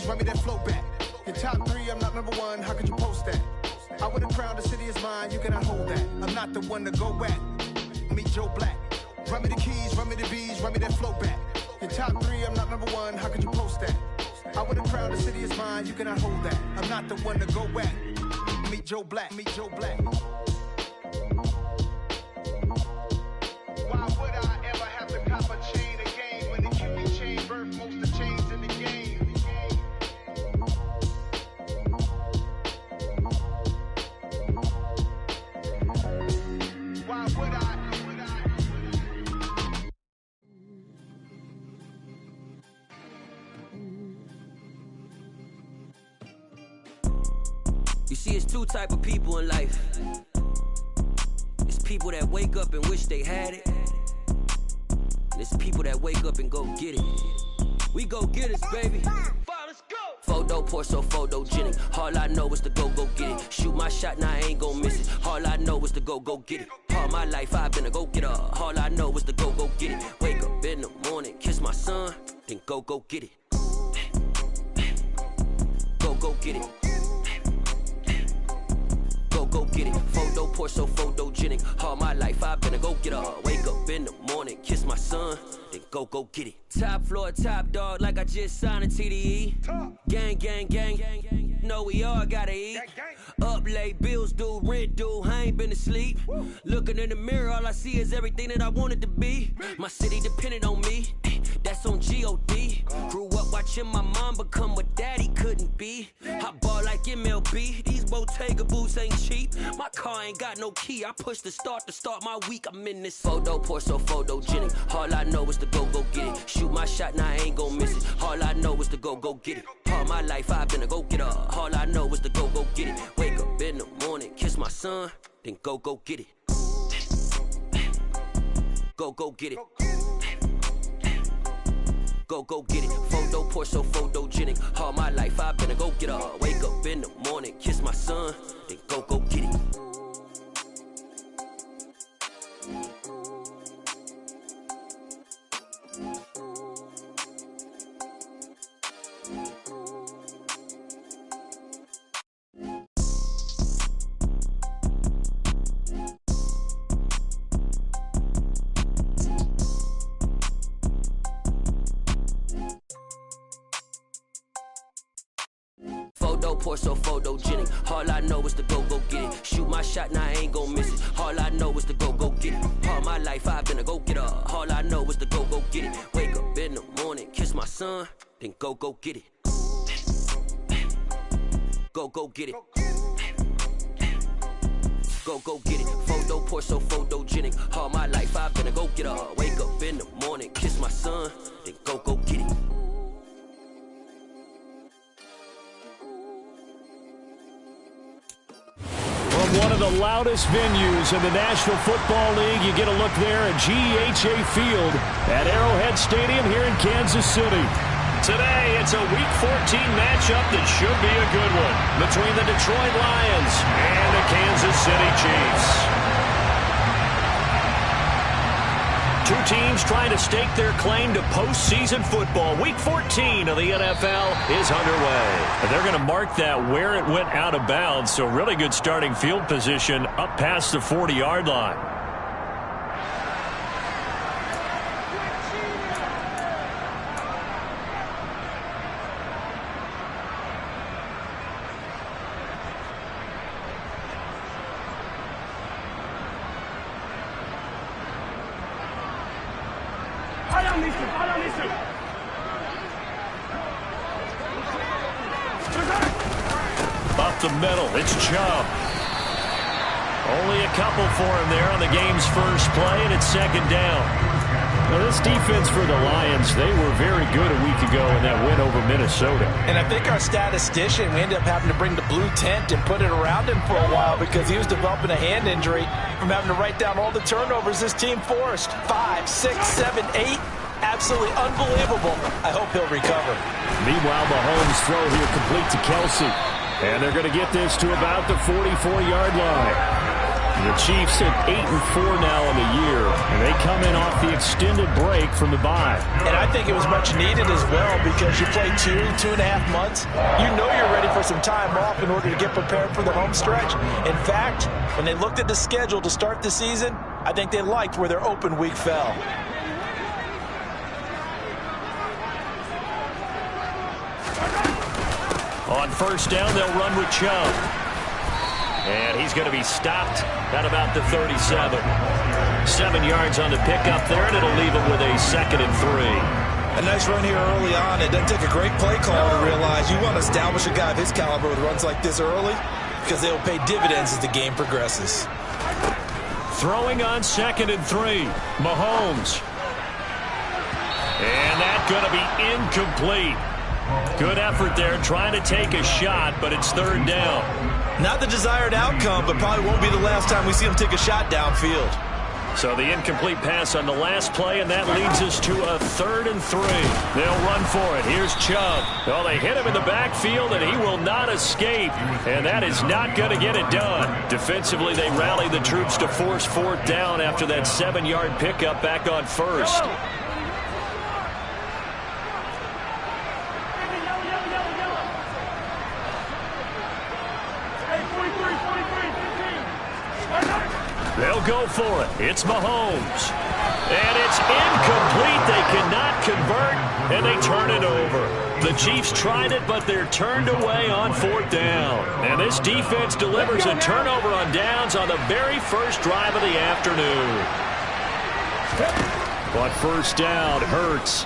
keys, run me that flow back. Your top three, I'm not number one, how could you post that? I would have crowned the city is mine, you cannot hold that. I'm not the one to go at. Meet Joe Black. Run me the keys, run me the bees, run me that flow back. Your top three, I'm not number one, how could you post that? I would have crowned the city is mine, you cannot hold that. I'm not the one to go at. Meet Joe Black, meet Joe Black. Why would I ever have to cop a chain again when the Cuban chain birth most of the chains in the game? Why would I? You see, it's two type of people in life. It's people that wake up and wish they had it. And it's people that wake up and go get it. We go get it, baby. Let's go. Photo pour so photogenic. All I know is to go get it. Shoot my shot, now I ain't gon' miss it. All I know is to go get it. All my life I've been a go-getter. All I know is to go get it. Wake up in the morning, kiss my son, then go get it. Go get it. Go get it. Photo pour so photogenic. All my life I've been a go-getter. Wake up in the morning, kiss my son, then go get it. Top floor, top dog, like I just signed a TDE. Gang, gang, gang. Know we all gotta eat. Up late, bills due, rent due, I ain't been asleep. Looking in the mirror, all I see is everything that I wanted to be. My city depended on me, that's on G.O.D. Grew up watching my mom become what daddy couldn't be. I ball like MLB, these Bottega boots ain't cheap. My car ain't got no key, I push the start to start my week. I'm in this photo pour so photogenic. All I know is to go get it. Shoot my shot, now I ain't gon' miss it. All I know is to go get it. All my life I've been a go-getter. All I know is to go get it. Wake up in the morning, kiss my son, then go get it. Go get it. Go get it. Photo pour so photogenic. All my life I've been a go-getter. Wake up in the morning, kiss my son, then go get it. Photo pour so photogenic. All I know is to go get it. Shoot my shot, now I ain't gon' miss it. All I know is to go get it. All my life I've been a go-getter. All I know is to go get it. Wake up in the morning, kiss my son, then go get it. Go get it. Go get it. Photo pour so photogenic. All my life I've been a go-getter. Wake up in the morning, kiss my son, then go get it. One of the loudest venues in the National Football League. You get a look there at GEHA Field at Arrowhead Stadium here in Kansas City. Today, it's a Week 14 matchup that should be a good one between the Detroit Lions and the Kansas City Chiefs. Two teams trying to stake their claim to postseason football. Week 14 of the NFL is underway. They're going to mark that where it went out of bounds, so really good starting field position up past the 40-yard line. Up the middle, it's Chubb. Only a couple for him there on the game's first play, and it's second down. Now, this defense for the Lions, they were very good a week ago in that win over Minnesota. And I think our statistician, we ended up having to bring the blue tent and put it around him for a while because he was developing a hand injury from having to write down all the turnovers this team forced. 5, 6, 7, 8. Absolutely unbelievable. I hope he'll recover. Meanwhile, Mahomes' throw here complete to Kelsey. And they're going to get this to about the 44-yard line. The Chiefs at 8-4 now in the year, and they come in off the extended break from the bye. And I think it was much needed as well because you play 2.5 months. You know you're ready for some time off in order to get prepared for the home stretch. In fact, when they looked at the schedule to start the season, I think they liked where their open week fell. On first down, they'll run with Chubb. And he's going to be stopped at about the 37. 7 yards on the pickup there, and it'll leave him with a 2nd and 3. A nice run here early on. It doesn't take a great play call to realize you want to establish a guy of his caliber with runs like this early because they will pay dividends as the game progresses. Throwing on 2nd and 3. Mahomes. And that's going to be incomplete. Good effort there trying to take a shot, but it's 3rd down. Not the desired outcome, but probably won't be the last time we see him take a shot downfield. So the incomplete pass on the last play, and that leads us to a 3rd and 3. They'll run for it. Here's Chubb. Well, they hit him in the backfield, and he will not escape. And that is not going to get it done. Defensively, they rally the troops to force 4th down after that 7-yard pickup back on first. They'll go for it. It's Mahomes. And it's incomplete. They cannot convert, and they turn it over. The Chiefs tried it, but they're turned away on 4th down. And this defense delivers a turnover on downs on the very first drive of the afternoon. But first down hurts.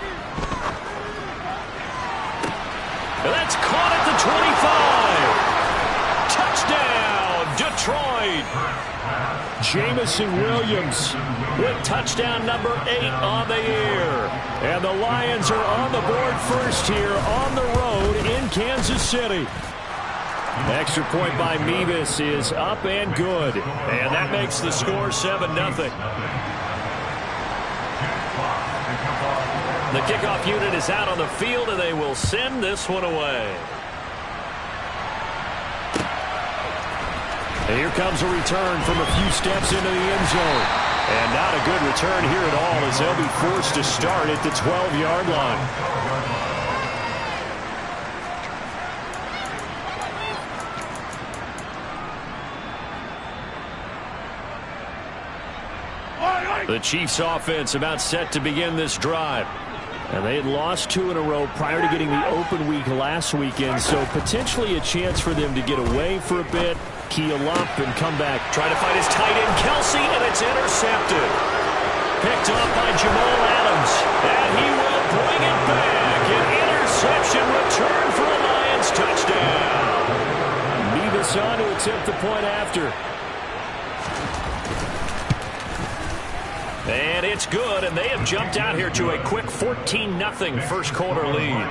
And that's caught at the 25. Touchdown, Detroit. Jamison Williams with touchdown number 8 on the year. And the Lions are on the board first here on the road in Kansas City. Extra point by Mevis is up and good. And that makes the score 7-0. The kickoff unit is out on the field, and they will send this one away. And here comes a return from a few steps into the end zone. And not a good return here at all as they'll be forced to start at the 12-yard line. The Chiefs offense about set to begin this drive. And they had lost 2 in a row prior to getting the open week last weekend, so potentially a chance for them to get away for a bit, keel up, and come back. Trying to find his tight end, Kelsey, and it's intercepted. Picked up by Jamal Adams, and he will bring it back. An interception return for a Lions touchdown. Mevis on to attempt the point after. And it's good, and they have jumped out here to a quick 14-0 first quarter lead.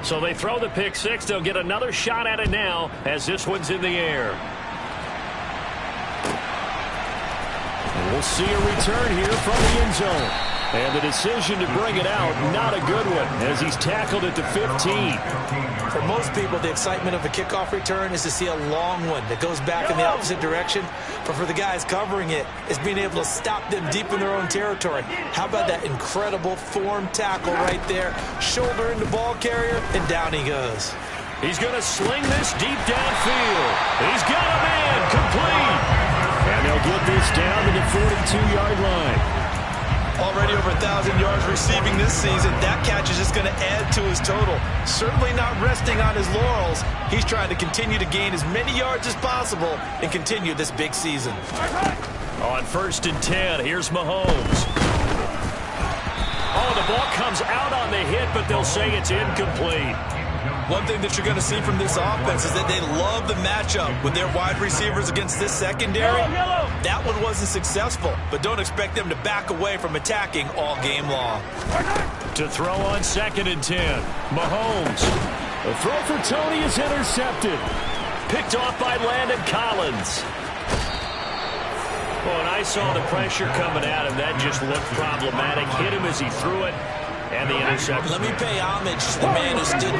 So they throw the pick six. They'll get another shot at it now as this one's in the air. And we'll see a return here from the end zone. And the decision to bring it out, not a good one, as he's tackled at the 15. For most people, the excitement of a kickoff return is to see a long one that goes back in the opposite direction. But for the guys covering it, it's being able to stop them deep in their own territory. How about that incredible form tackle right there? Shoulder into ball carrier, and down he goes. He's going to sling this deep downfield. He's got a man complete. And they'll get this down to the 42-yard line. Already over 1,000 yards receiving this season. That catch is just going to add to his total. Certainly not resting on his laurels. He's trying to continue to gain as many yards as possible and continue this big season. On 1st and 10, here's Mahomes. Oh, the ball comes out on the hit, but they'll say it's incomplete. One thing that you're going to see from this offense is that they love the matchup with their wide receivers against this secondary. That one wasn't successful, but don't expect them to back away from attacking all game long. To throw on 2nd and 10, Mahomes. The throw for Tony is intercepted. Picked off by Landon Collins. Well, and I saw the pressure coming at him. That just looked problematic. Hit him as he threw it, and the interception. Let me pay homage to the man who stood.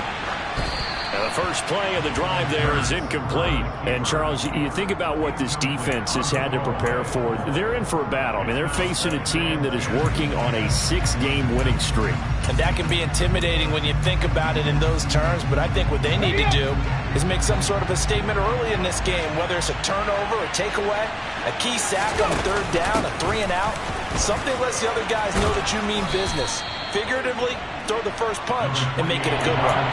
And the first play of the drive there is incomplete. And, Charles, you think about what this defense has had to prepare for. They're in for a battle. I mean, they're facing a team that is working on a 6-game winning streak. And that can be intimidating when you think about it in those terms. But I think what they need to do is make some sort of a statement early in this game, whether it's a turnover, a takeaway, a key sack on third down, a 3-and-out. Something lets the other guys know that you mean business. Figuratively, throw the first punch and make it a good one.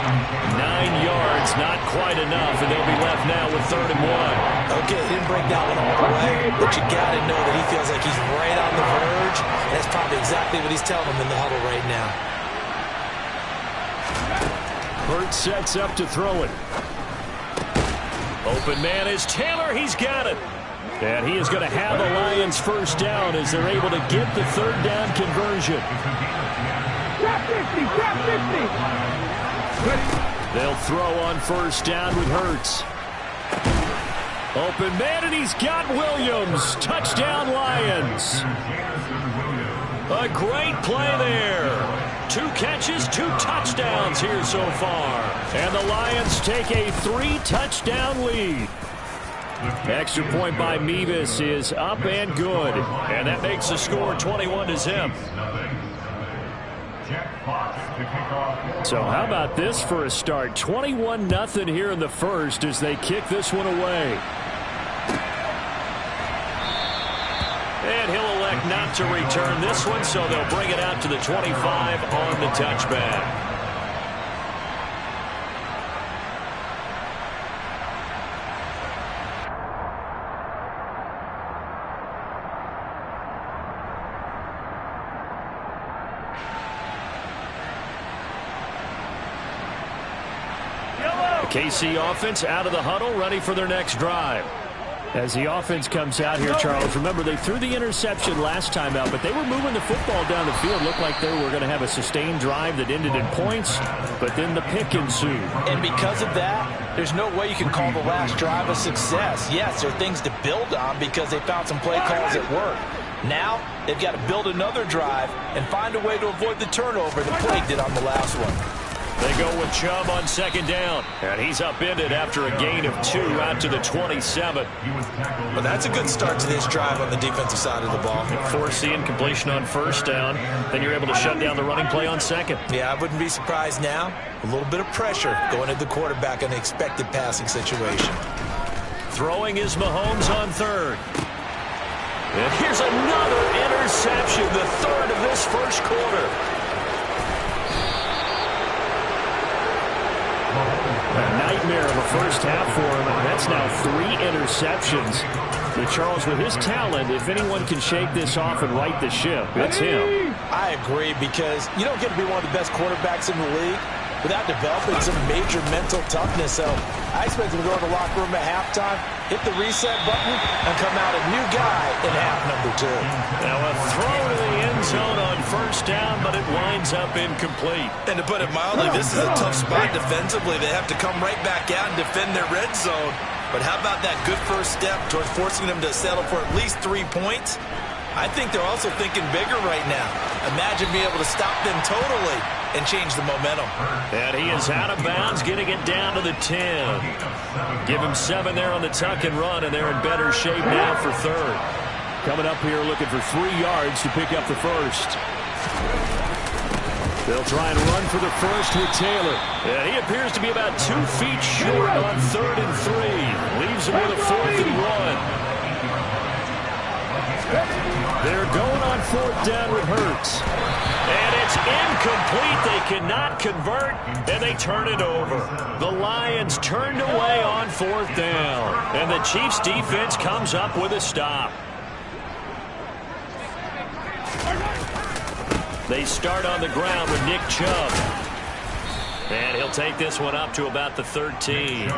9 yards, not quite enough, and they'll be left now with 3rd and 1. Okay, he didn't break that one all the way, but you got to know that he feels like he's right on the verge, and that's probably exactly what he's telling them in the huddle right now. Hurts sets up to throw it. Open man is Taylor. He's got it. And he is going to have the Lions first down as they're able to get the 3rd down conversion. They'll throw on first down with Hurts. Open man, and he's got Williams. Touchdown, Lions. A great play there. 2 catches, 2 touchdowns here so far. And the Lions take a 3-touchdown lead. Extra point by Mevis is up and good. And that makes the score 21-0. So how about this for a start? 21-0 here in the first as they kick this one away. And he'll elect not to return this one, so they'll bring it out to the 25 on the touchback. KC offense out of the huddle, ready for their next drive. As the offense comes out here, Charles, remember they threw the interception last time out, but they were moving the football down the field. Looked like they were going to have a sustained drive that ended in points, but then the pick ensued. And because of that, there's no way you can call the last drive a success. Yes, there are things to build on because they found some play calls that work. Now, they've got to build another drive and find a way to avoid the turnover that plagued it on the last one. They go with Chubb on 2nd down. And he's upended after a gain of 2 out to the 27. Well, that's a good start to this drive on the defensive side of the ball. Force the incompletion on 1st down. Then you're able to shut down the running play on 2nd. Yeah, I wouldn't be surprised now. A little bit of pressure going at the quarterback in the expected passing situation. Throwing is Mahomes on 3rd. And here's another interception, the 3rd of this first quarter. A nightmare of a first half for him, and that's now 3 interceptions. But Charles, with his talent, if anyone can shake this off and right the ship, it's him. I agree, because you don't get to be one of the best quarterbacks in the league without developing some major mental toughness. So I expect him to go to the locker room at halftime, hit the reset button, and come out a new guy in half number 2. Now a throw to the end zone on 1st down, but it winds up incomplete. And to put it mildly, this is a tough spot defensively. They have to come right back out and defend their red zone. But how about that good first step towards forcing them to settle for at least 3 points? I think they're also thinking bigger right now. Imagine being able to stop them totally and change the momentum. And he is out of bounds, getting it down to the 10. Give him 7 there on the tuck and run, and they're in better shape now for 3rd. Coming up here looking for 3 yards to pick up the first. They'll try and run for the first with Taylor. And he appears to be about 2 feet short on 3rd and 3. Leaves him with a 4th and 1. They're going on 4th down with Hurts. And it's incomplete. They cannot convert, and they turn it over. The Lions turned away on 4th down. And the Chiefs' defense comes up with a stop. They start on the ground with Nick Chubb. And he'll take this one up to about the 13.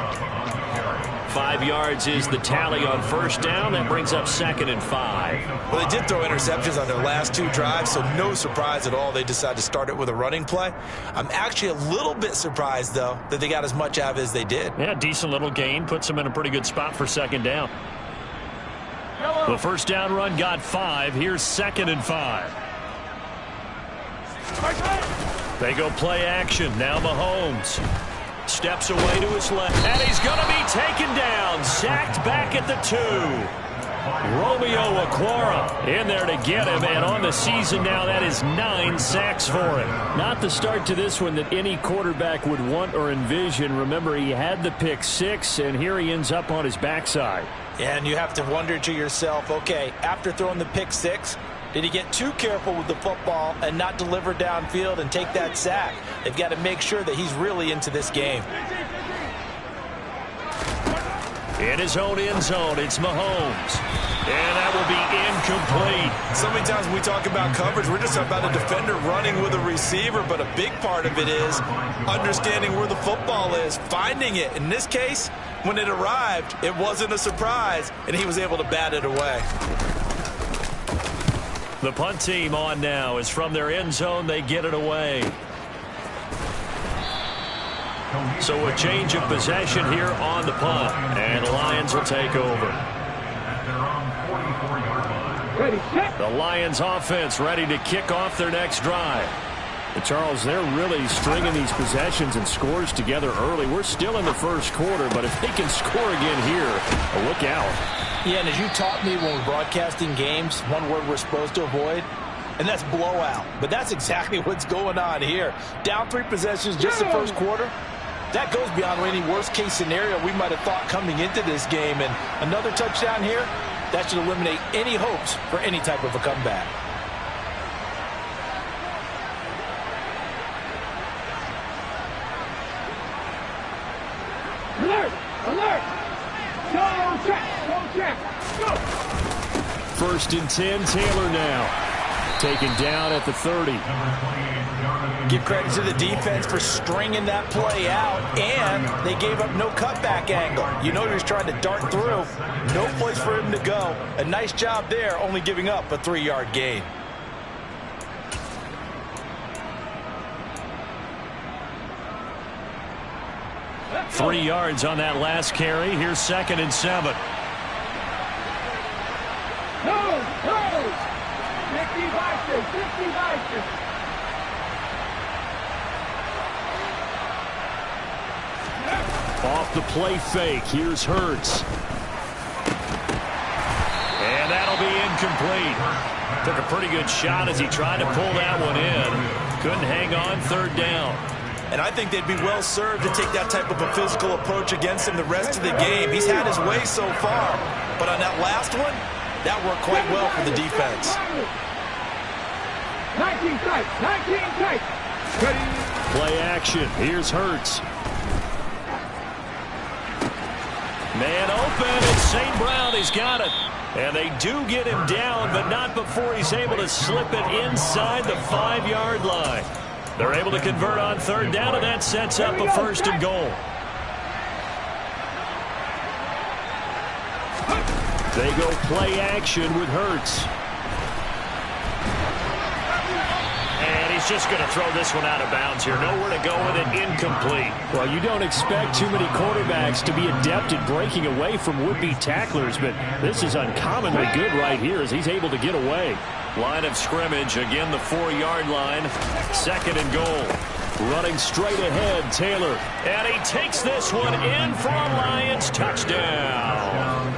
5 yards is the tally on 1st down. That brings up 2nd and 5. Well, they did throw interceptions on their last 2 drives, so no surprise at all they decided to start it with a running play. I'm actually a little bit surprised, though, that they got as much out of it as they did. Yeah, decent little gain. Puts them in a pretty good spot for 2nd down. The 1st down run got 5. Here's 2nd and 5. They go play action. Now Mahomes. Steps away to his left. And he's going to be taken down. Sacked back at the 2. Romeo Okwara in there to get him. And on the season now, that is 9 sacks for him. Not the start to this one that any quarterback would want or envision. Remember, he had the pick 6, and here he ends up on his backside. And you have to wonder to yourself, okay, after throwing the pick 6, did he get too careful with the football and not deliver downfield and take that sack? They've got to make sure that he's really into this game. In his own end zone, it's Mahomes. And that will be incomplete. So many times when we talk about coverage, we're just talking about a defender running with a receiver, but a big part of it is understanding where the football is, finding it. In this case, when it arrived, it wasn't a surprise, and he was able to bat it away. The punt team on now is from their end zone. They get it away. So a change of possession here on the punt, and the Lions will take over. The Lions offense ready to kick off their next drive. And Charles, they're really stringing these possessions and scores together early. We're still in the first quarter, but if they can score again here, look out. Yeah, and as you taught me when we're broadcasting games, one word we're supposed to avoid, and that's blowout. But that's exactly what's going on here. Down 3 possessions just the first quarter. That goes beyond any worst-case scenario we might have thought coming into this game. And another touchdown here, that should eliminate any hopes for any type of a comeback. Alert! Alert! Go check! Go check! Go! 1st and 10, Taylor now. Taken down at the 30. Give credit to the defense for stringing that play out, and they gave up no cutback angle. You know he was trying to dart through. No place for him to go. A nice job there, only giving up a 3-yard gain. Three yards on that last carry. Here's 2nd and 7. Go! Go! 50 Vikings! Off the play fake. Here's Hurts. And that'll be incomplete. Took a pretty good shot as he tried to pull that one in. Couldn't hang on 3rd down. And I think they'd be well served to take that type of a physical approach against him the rest of the game. He's had his way so far. But on that last one, that worked quite well for the defense. 19 tight! 19 tight! Play action. Here's Hurts. Man open. It's St. Brown. He's got it. And they do get him down, but not before he's able to slip it inside the 5-yard line. They're able to convert on 3rd down, and that sets up a 1st and goal. They go play action with Hurts. And he's just going to throw this one out of bounds here. Nowhere to go with it. Incomplete. Well, you don't expect too many quarterbacks to be adept at breaking away from would-be tacklers, but this is uncommonly good right here as he's able to get away. Line of scrimmage, again the 4-yard line. 2nd and goal. Running straight ahead, Taylor. And he takes this one in for a Lions touchdown.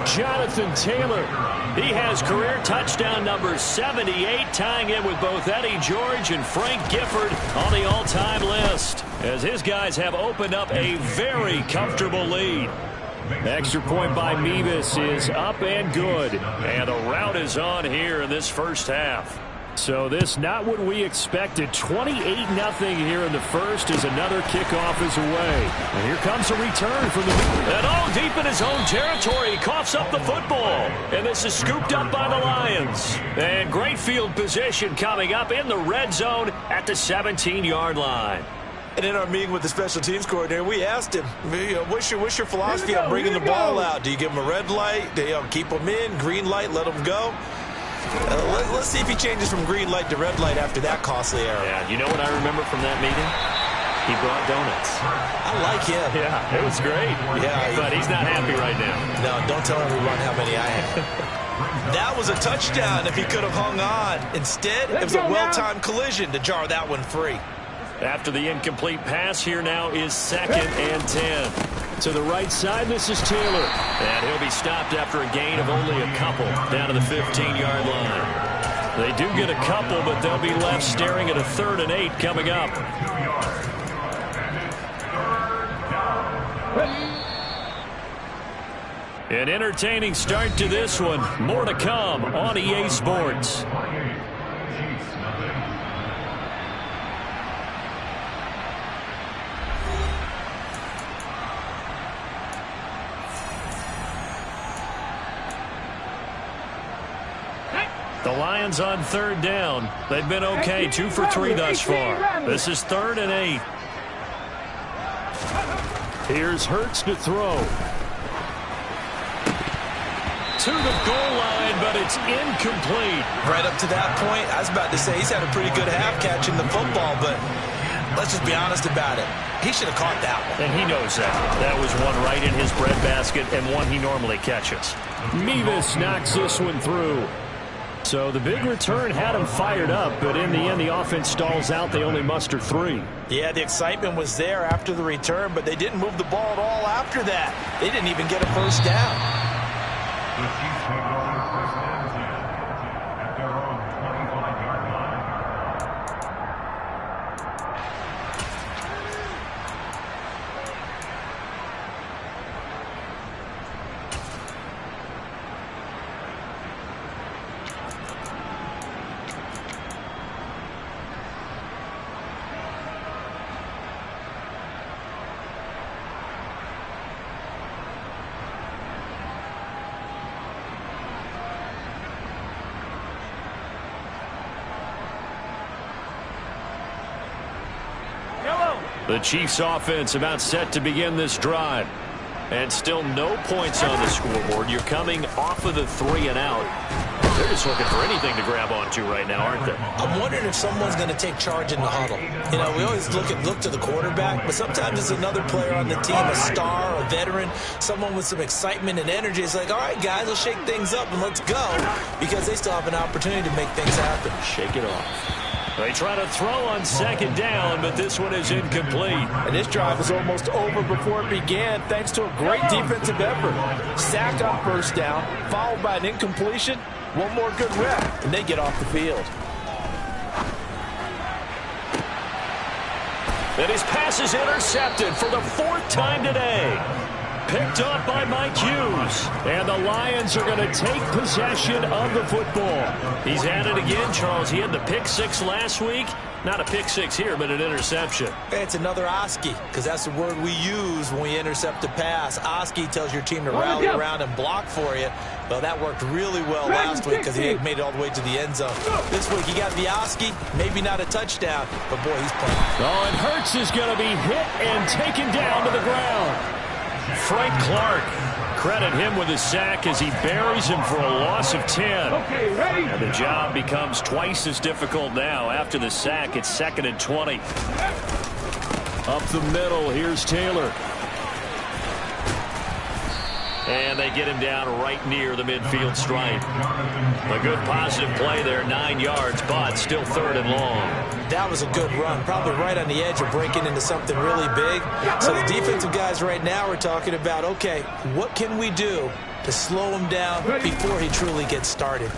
Jonathan Taylor. He has career touchdown number 78, tying in with both Eddie George and Frank Gifford on the all-time list, as his guys have opened up a very comfortable lead. Extra point by Mevis is up and good, and the rout is on here in this first half. So this not what we expected. 28-0 here in the first as another kickoff is away. And here comes a return from the... And all deep in his own territory. He coughs up the football. And this is scooped up by the Lions. And great field position coming up in the red zone at the 17-yard line. And in our meeting with the special teams coordinator, we asked him, what's your philosophy on bringing the ball out? Do you give him a red light? Do you keep him in? Green light, let him go? Let's see if he changes from green light to red light after that costly error. Yeah, you know what I remember from that meeting? He brought donuts. I like him. Yeah, it was great. Yeah, but he's not happy right now. No, don't tell everyone how many I have. That was a touchdown if he could have hung on. Instead, it was a well-timed collision to jar that one free. After the incomplete pass, here now is 2nd and 10. To the right side, this is Taylor. And he'll be stopped after a gain of only a couple down to the 15-yard line. They do get a couple, but they'll be left staring at a 3rd and 8 coming up. An entertaining start to this one. More to come on EA Sports. The Lions on 3rd down. They've been okay, 2 for 3 thus far. This is 3rd and 8. Here's Hurts to throw. To the goal line, but it's incomplete. Right up to that point, I was about to say he's had a pretty good half catching the football, but let's just be honest about it. He should have caught that one. And he knows that. That was one right in his breadbasket and one he normally catches. Mevis knocks this one through. So the big return had him fired up, but in the end, the offense stalls out. They only muster 3. Yeah, the excitement was there after the return, but they didn't move the ball at all after that. They didn't even get a first down. The Chiefs take over first and 10 at their own 25-yard line. The Chiefs offense about set to begin this drive. And still no points on the scoreboard. You're coming off of the 3 and out. They're just looking for anything to grab onto right now, aren't they? I'm wondering if someone's going to take charge in the huddle. You know, we always look to the quarterback, but sometimes it's another player on the team, a star, a veteran, someone with some excitement and energy. It's like, all right, guys, let's shake things up and let's go, because they still have an opportunity to make things happen. Shake it off. They try to throw on 2nd down, but this one is incomplete. And this drive was almost over before it began, thanks to a great defensive effort. Sack on 1st down, followed by an incompletion. One more good rep, and they get off the field. And his pass is intercepted for the 4th time today. Picked up by Mike Hughes. And the Lions are going to take possession of the football. He's at it again, Charles. He had the pick 6 last week. Not a pick 6 here, but an interception. It's another Oski, because that's the word we use when we intercept a pass. Oski tells your team to rally around and block for you. Well, that worked really well last week because he made it all the way to the end zone. This week he got the Oski, maybe not a touchdown, but boy, he's playing. Oh, and Hurts is going to be hit and taken down to the ground. Frank Clark, credit him with a sack as he buries him for a loss of 10. Okay, ready? And the job becomes twice as difficult now. After the sack, it's 2nd and 20. Up the middle, here's Taylor. And they get him down right near the midfield stripe. A good positive play there, 9 yards, but still 3rd and long. That was a good run, probably right on the edge of breaking into something really big. So the defensive guys right now are talking about, okay, what can we do to slow him down before he truly gets started?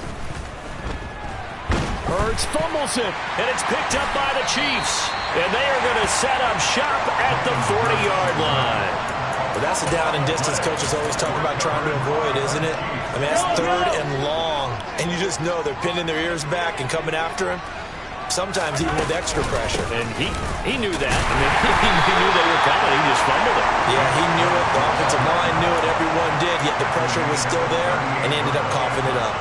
Hurts fumbles it, and it's picked up by the Chiefs. And they are going to set up shop at the 40-yard line. Well, that's a down and distance coaches always talk about trying to avoid, isn't it? I mean, that's 3rd and long, and you just know they're pinning their ears back and coming after him, sometimes even with extra pressure. And he knew that. I mean, he knew they were coming. He just fumbled it. Yeah, he knew it. The offensive line knew it. Everyone did, yet the pressure was still there, and he ended up coughing it up.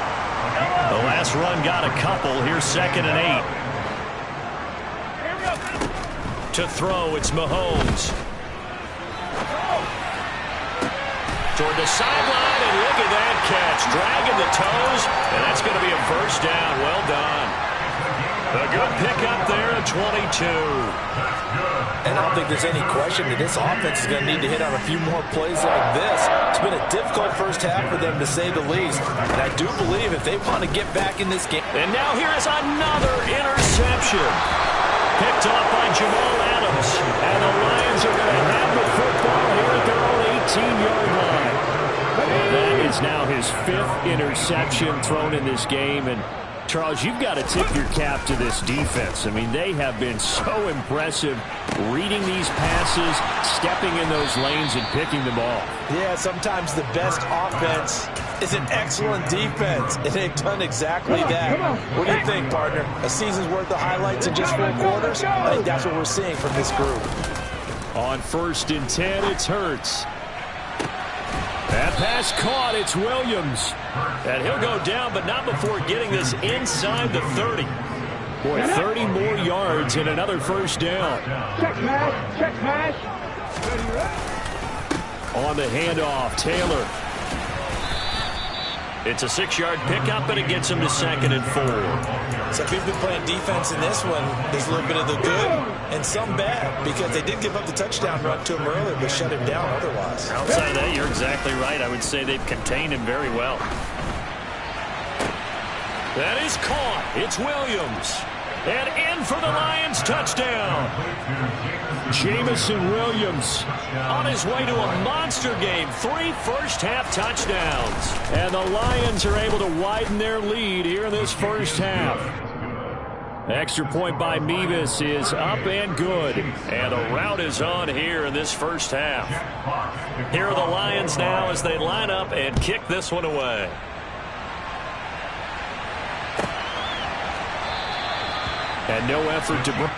The last run got a couple. Here's 2nd and 8. To throw, it's Mahomes. Toward the sideline, and look at that catch. Dragging the toes, and that's going to be a 1st down. Well done. A good pickup there at 22. And I don't think there's any question that this offense is going to need to hit on a few more plays like this. It's been a difficult first half for them, to say the least. And I do believe if they want to get back in this game. And now here is another interception. Picked off by Jamal Adams. And the Lions are going to have the football here at their own 18-yard line. That is now his 5th interception thrown in this game. And Charles, you've got to tip your cap to this defense. I mean, they have been so impressive reading these passes, stepping in those lanes, and picking them off. Yeah, sometimes the best offense is an excellent defense, and they've done exactly that. What do you think, partner? A season's worth of highlights in just 4 quarters? I think that's what we're seeing from this group. On 1st and 10, it's Hurts. That pass caught. It's Williams. And he'll go down, but not before getting this inside the 30. Boy, 30 more yards and another first down. Check pass. Check pass. On the handoff, Taylor. It's a 6-yard pickup, and it gets him to 2nd and 4. So if you've been playing defense in this one, there's a little bit of the good and some bad, because they did give up the touchdown run to him earlier, but shut him down otherwise. Outside of that, you're exactly right. I would say they've contained him very well. That is caught. It's Williams. And in for the Lions touchdown. Jamison Williams on his way to a monster game. 3 first-half touchdowns. And the Lions are able to widen their lead here in this first half. Extra point by Mevis is up and good. And the route is on here in this first half. Here are the Lions now as they line up and kick this one away. And no effort to break.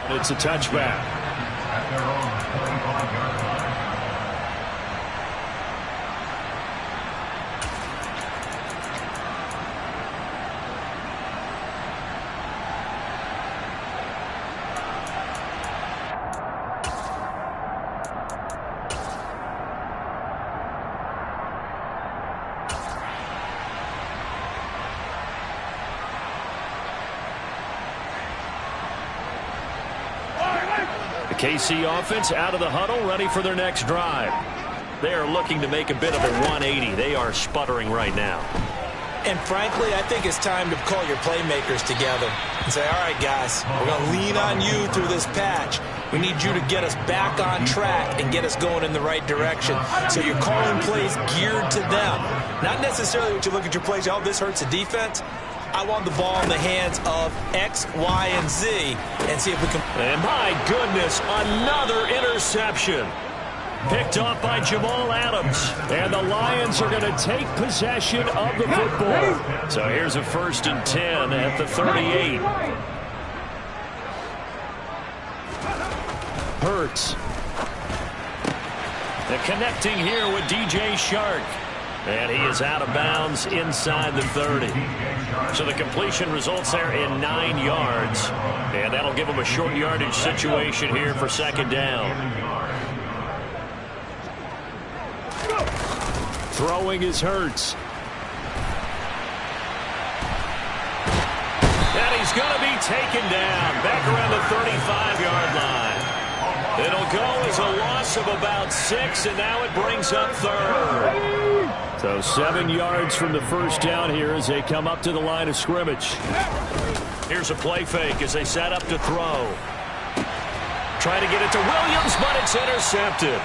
It's a touchback. At their own 45-yard line. KC offense out of the huddle, ready for their next drive. They are looking to make a bit of a 180. They are sputtering right now. And frankly, I think it's time to call your playmakers together and say, all right, guys, we're going to lean on you through this patch. We need you to get us back on track and get us going in the right direction. So you're calling plays geared to them. Not necessarily what you look at your plays, oh, this hurts the defense. I want the ball in the hands of X, Y, and Z and see if we can. And my goodness, another interception. Picked off by Jamal Adams. And the Lions are going to take possession of the football. So here's a 1st and 10 at the 38. Hurts. And connecting here with DJ Shark. And he is out of bounds inside the 30. So the completion results there in 9 yards. And that'll give him a short yardage situation here for 2nd down. Throwing is Hurts. And he's going to be taken down back around the 35-yard line. It'll go as a loss of about 6, and now it brings up 3rd. So 7 yards from the first down here as they come up to the line of scrimmage. Here's a play fake as they set up to throw. Trying to get it to Williams, but it's intercepted.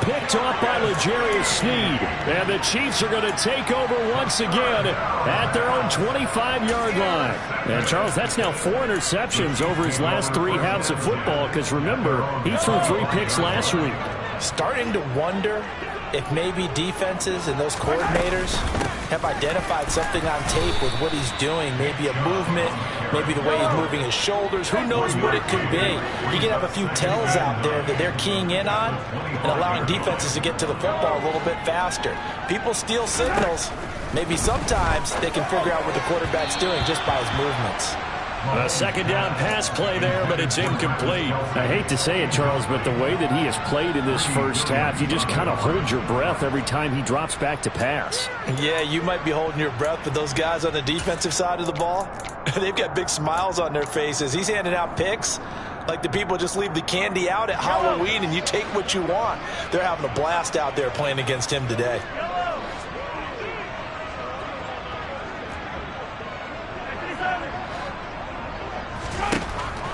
picked off by L'Jarius Sneed. And the Chiefs are going to take over once again at their own 25-yard line. And, Charles, that's now 4 interceptions over his last 3 halves of football because, remember, he threw 3 picks last week. Starting to wonder if maybe defenses and those coordinators have identified something on tape with what he's doing. Maybe a movement, maybe the way he's moving his shoulders. Who knows what it could be? You can have a few tells out there that they're keying in on and allowing defenses to get to the football a little bit faster. People steal signals. Maybe sometimes they can figure out what the quarterback's doing just by his movements. A second down pass play there, but it's incomplete. I hate to say it, Charles, but the way that he has played in this first half, you just kind of hold your breath every time he drops back to pass. Yeah, you might be holding your breath, but those guys on the defensive side of the ball, they've got big smiles on their faces. He's handing out picks like the people just leave the candy out at Halloween and you take what you want. They're having a blast out there playing against him today.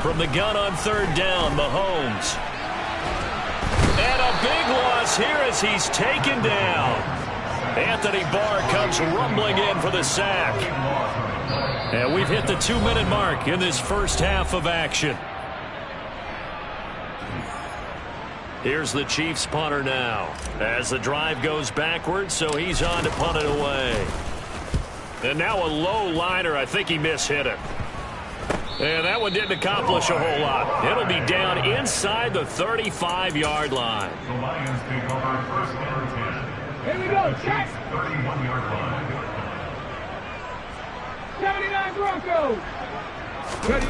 From the gun on third down, Mahomes. And a big loss here as he's taken down. Anthony Barr comes rumbling in for the sack. And we've hit the 2-minute mark in this first half of action. Here's the Chiefs punter now as the drive goes backwards, so he's on to punt it away. And now a low liner. I think he mishit it. And that one didn't accomplish a whole lot. It'll be down inside the 35-yard line. The Lions take over first and 10. Here we go, check. 31-yard line. 79 Broncos. Ready.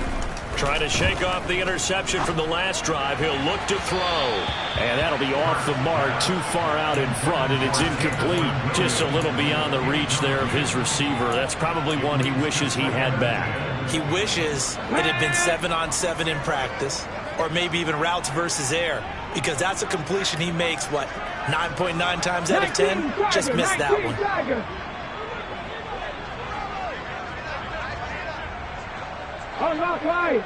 Trying to shake off the interception from the last drive. He'll look to throw. And that'll be off the mark, too far out in front, and it's incomplete. Just a little beyond the reach there of his receiver. That's probably one he wishes he had back. He wishes it had been 7-on-7 in practice, or maybe even routes versus air, because that's a completion he makes, 9.9 times out of 10? Just missed that one. Unlock line.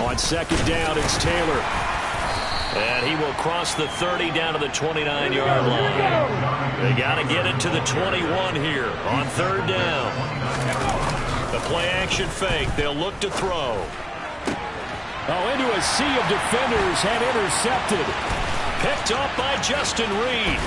On second down, it's Taylor. And he will cross the 30 down to the 29-yard line. They got to get it to the 21 here on third down. The play-action fake. They'll look to throw. Oh, into a sea of defenders and intercepted. Picked off by Justin Reed.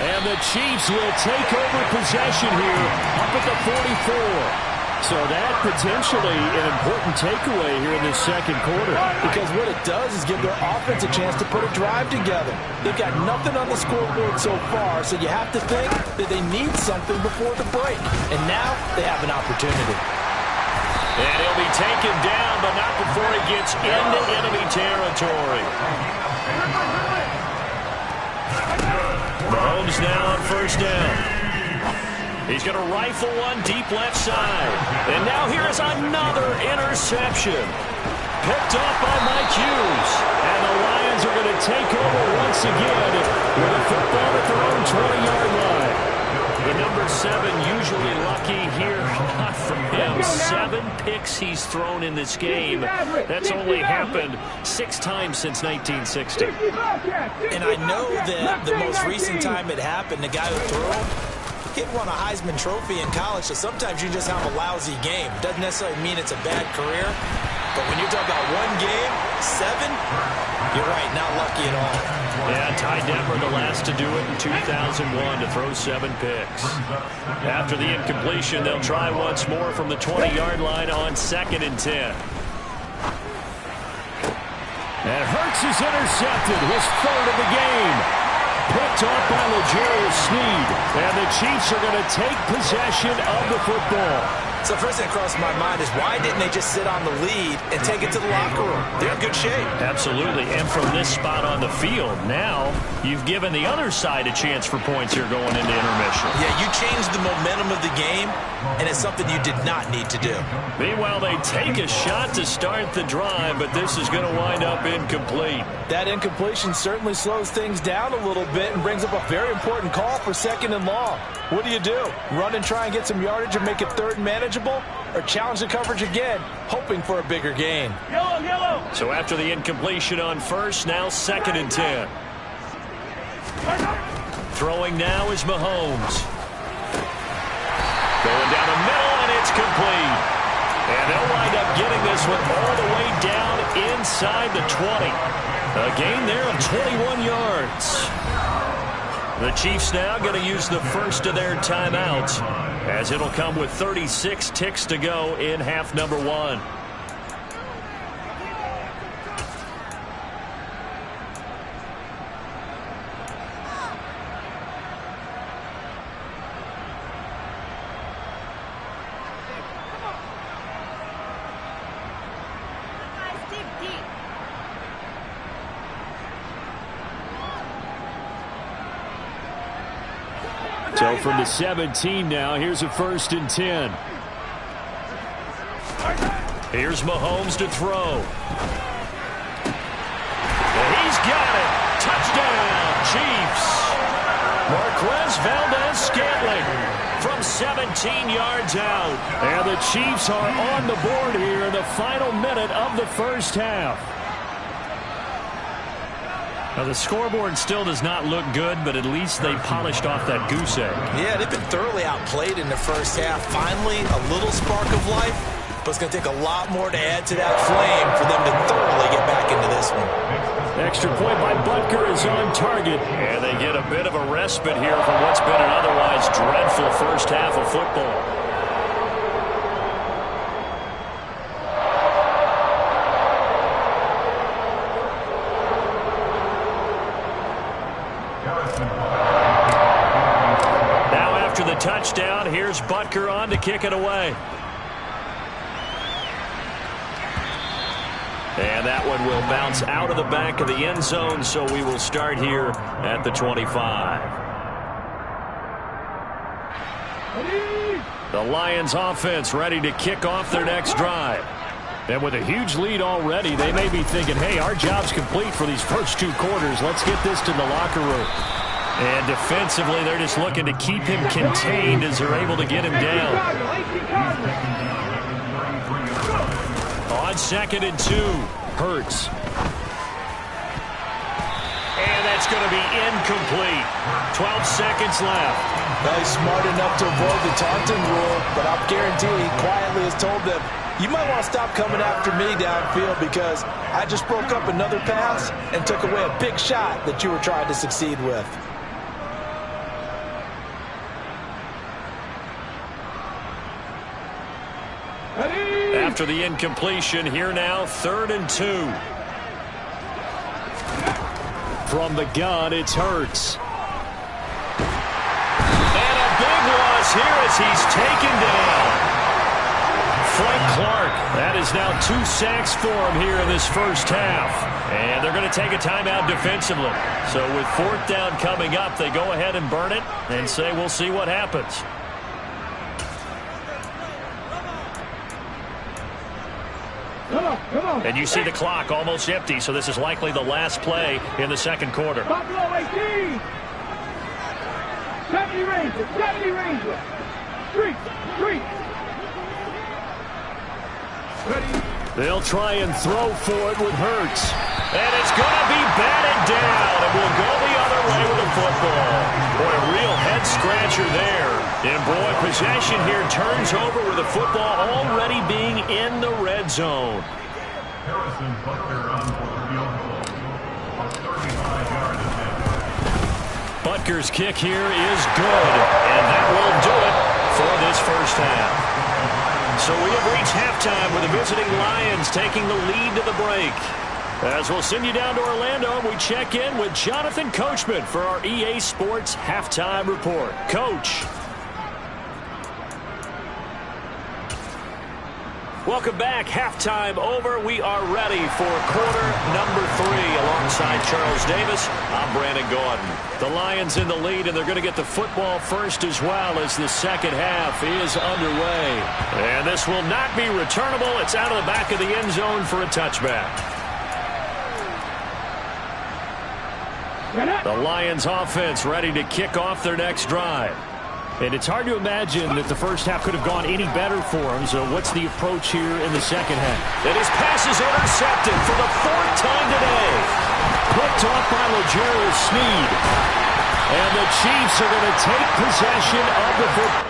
And the Chiefs will take over possession here up at the 44. So that potentially an important takeaway here in this second quarter. Because what it does is give their offense a chance to put a drive together. They've got nothing on the scoreboard so far, so you have to think that they need something before the break. And now they have an opportunity. And he'll be taken down, but not before he gets into enemy territory. Mahomes now on first down. He's going to rifle one deep left side. And now here's another interception. Picked off by Mike Hughes. And the Lions are going to take over once again with a football at their own 20-yard line. The number 7 usually lucky here. Not from him. 7 picks he's thrown in this game. That's only happened 6 times since 1960. And I know that the most recent time it happened, the guy who threw, he won a Heisman Trophy in college, so sometimes you just have a lousy game. It doesn't necessarily mean it's a bad career, but when you're talking about 1 game, 7, you're right, not lucky at all. Yeah, Ty Detmer, the last to do it in 2001, to throw 7 picks. After the incompletion, they'll try once more from the 20-yard line on 2nd and 10. And Hurts is intercepted, his 3rd of the game. Picked off by L'Jarius Sneed. And the Chiefs are going to take possession of the football. So first thing that crossed my mind is why didn't they just sit on the lead and take it to the locker room? They're in good shape. Absolutely. And from this spot on the field, now you've given the other side a chance for points here going into intermission. Yeah, you changed the momentum of the game, and it's something you did not need to do. Meanwhile, they take a shot to start the drive, but this is going to wind up incomplete. That incompletion certainly slows things down a little bit and brings up a very important call for 2nd and long. What do? Run and try and get some yardage and make it 3rd and manageable, or challenge the coverage again, hoping for a bigger gain? So after the incompletion on 1st, now 2nd and 10. Throwing now is Mahomes. Going down the middle, and it's complete. And they'll wind up getting this one all the way down inside the 20. A gain there of 21 yards. The Chiefs now going to use the first of their timeouts, as it'll come with 36 ticks to go in half number 1. So from the 17 now, here's a 1st and 10. Here's Mahomes to throw. And he's got it. Touchdown, Chiefs. Marquez Valdez-Scantling from 17 yards out. And the Chiefs are on the board here in the final minute of the first half. Now, the scoreboard still does not look good, but at least they polished off that goose egg. Yeah, they've been thoroughly outplayed in the first half. Finally, a little spark of life, but it's going to take a lot more to add to that flame for them to thoroughly get back into this one. Extra point by Butker is on target, and they get a bit of a respite here from what's been an otherwise dreadful first half of football. Touchdown. Here's Butker on to kick it away. And that one will bounce out of the back of the end zone, so we will start here at the 25. The Lions offense ready to kick off their next drive. And with a huge lead already, they may be thinking, hey, our job's complete for these first 2 quarters. Let's get this to the locker room. And defensively, they're just looking to keep him contained as they're able to get him down. On 2nd and 2, Hurts. And that's going to be incomplete. 12 seconds left. Well, he's smart enough to avoid the taunting rule, but I'll guarantee he quietly has told them, you might want to stop coming after me downfield because I just broke up another pass and took away a big shot that you were trying to succeed with. After the incompletion, here now, 3rd and 2. From the gun, it's Hurts. And a big loss here as he's taken down. Frank Clark, that is now 2 sacks for him here in this first half. And they're going to take a timeout defensively. So with 4th down coming up, they go ahead and burn it and say we'll see what happens. And you see the clock almost empty, so this is likely the last play in the 2nd quarter. Buffalo 18. 70 Rangers. 70 Rangers. Street. Ready. They'll try and throw for it with Hurts. And it's going to be batted down. And we'll go the other way with the football. Boy, a real head-scratcher there. And boy, possession here turns over with the football already being in the red zone. Harrison Butker on for the field goal of 35 yards ahead. Butker's kick here is good. And that will do it for this first half. So we have reached halftime with the visiting Lions taking the lead to the break. As we'll send you down to Orlando, we check in with Jonathan Coachman for our EA Sports Halftime Report. Coach. Welcome back. Halftime over. We are ready for quarter number 3. Alongside Charles Davis, I'm Brandon Gordon. The Lions in the lead, and they're going to get the football first as well as the second half is underway. And this will not be returnable. It's out of the back of the end zone for a touchback. The Lions offense ready to kick off their next drive. And it's hard to imagine that the first half could have gone any better for him. So what's the approach here in the second half? And his pass is intercepted for the 4th time today. Picked off by L'Jarius Sneed. And the Chiefs are going to take possession of the football.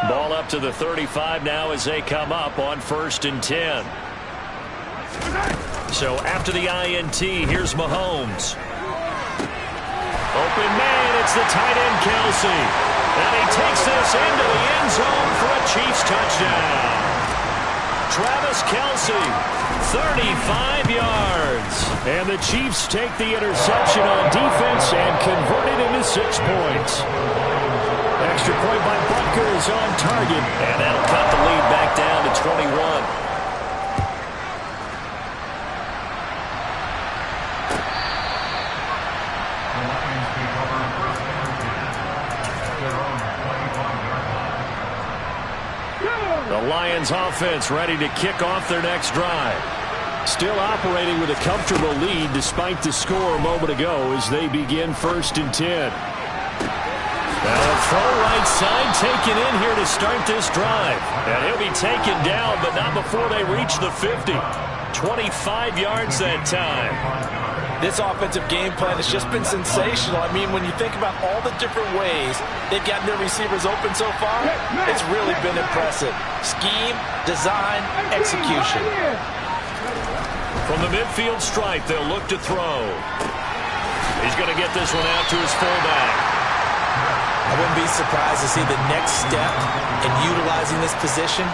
Ball up to the 35 now as they come up on 1st and 10. So after the INT, here's Mahomes. Open man, it's the tight end Kelsey. And he takes this into the end zone for a Chiefs touchdown. Travis Kelsey, 35 yards. And the Chiefs take the interception on defense and convert it into 6 points. Extra point by Butker is on target, and that'll cut the lead back down to 21. The Lions offense ready to kick off their next drive. Still operating with a comfortable lead despite the score a moment ago as they begin 1st and 10. Now a throw right side taken in here to start this drive. And he'll be taken down, but not before they reach the 50. 25 yards that time. This offensive game plan has just been sensational. I mean, when you think about all the different ways they've gotten their receivers open so far, it's really been impressive. Scheme, design, execution. From the midfield stripe, they'll look to throw. He's going to get this one out to his fullback. I wouldn't be surprised to see the next step in utilizing this position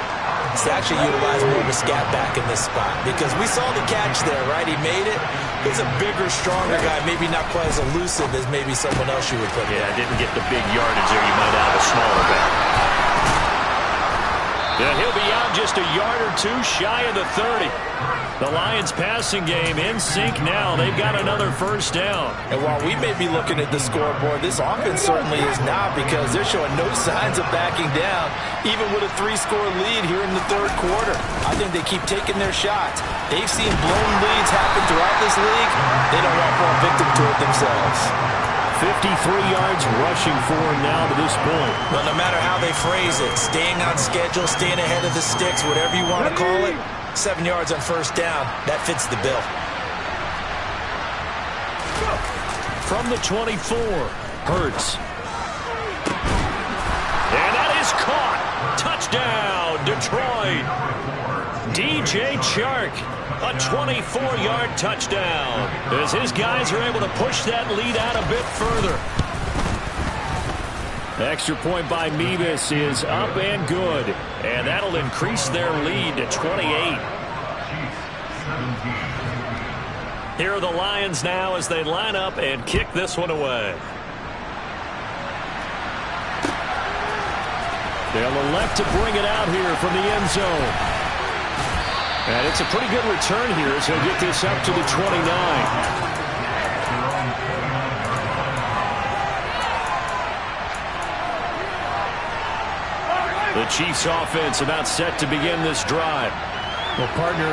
is to actually utilize more of a scat back in this spot. Because we saw the catch there, right? He made it. He's a bigger, stronger guy, maybe not quite as elusive as maybe someone else you would put there. Yeah, didn't get the big yardage there. You might have a smaller back. Yeah, he'll be out just a yard or two shy of the 30. The Lions passing game in sync now. They've got another first down. And while we may be looking at the scoreboard, this offense certainly is not, because they're showing no signs of backing down, even with a 3-score lead here in the 3rd quarter. I think they keep taking their shots. They've seen blown leads happen throughout this league. They don't want to fall victim to it themselves. 53 yards rushing for him now to this point. Well, no matter how they phrase it, staying on schedule, staying ahead of the sticks, whatever you want to call it, 7 yards on first down, that fits the bill. From the 24, Hurts. And that is caught. Touchdown, Detroit. DJ Chark, a 24-yard touchdown, as his guys are able to push that lead out a bit further. Extra point by Mevis is up and good, and that'll increase their lead to 28. Here are the Lions now as they line up and kick this one away. They'll elect to bring it out here from the end zone. And it's a pretty good return here as he'll get this up to the 29. The Chiefs offense about set to begin this drive. Well, partner,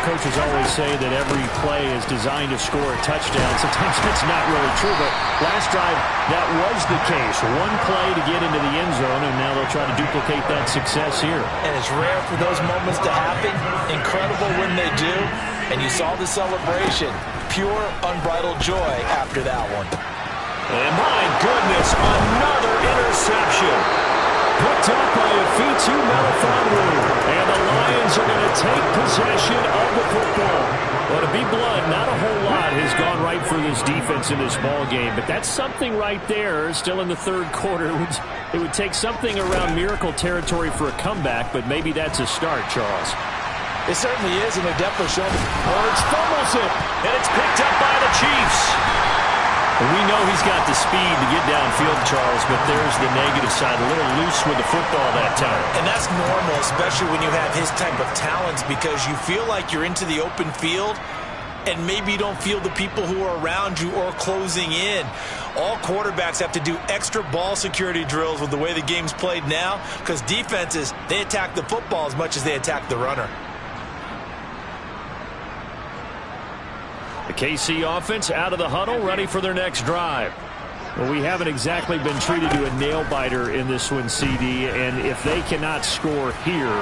coaches always say that every play is designed to score a touchdown. Sometimes that's not really true, but last drive, that was the case. One play to get into the end zone, and now they'll try to duplicate that success here. And it's rare for those moments to happen. Incredible when they do. And you saw the celebration. Pure, unbridled joy after that one. And my goodness, another interception. Picked up by a Fitu Melifonwu. And the Lions are going to take possession of the football. Well, to be blunt, not a whole lot has gone right for this defense in this ball game. But that's something right there, still in the third quarter. It would take something around miracle territory for a comeback, but maybe that's a start, Charles. It certainly is, and they're definitely showing. Hurts fumbles it, and it's picked up by the Chiefs. And we know he's got the speed to get downfield, Charles, but there's the negative side. A little loose with the football that time. And that's normal, especially when you have his type of talents, because you feel like you're into the open field, and maybe you don't feel the people who are around you or closing in. All quarterbacks have to do extra ball security drills with the way the game's played now, because defenses, they attack the football as much as they attack the runner. The KC offense out of the huddle, ready for their next drive. Well, we haven't exactly been treated to a nail-biter in this one, CD, and if they cannot score here,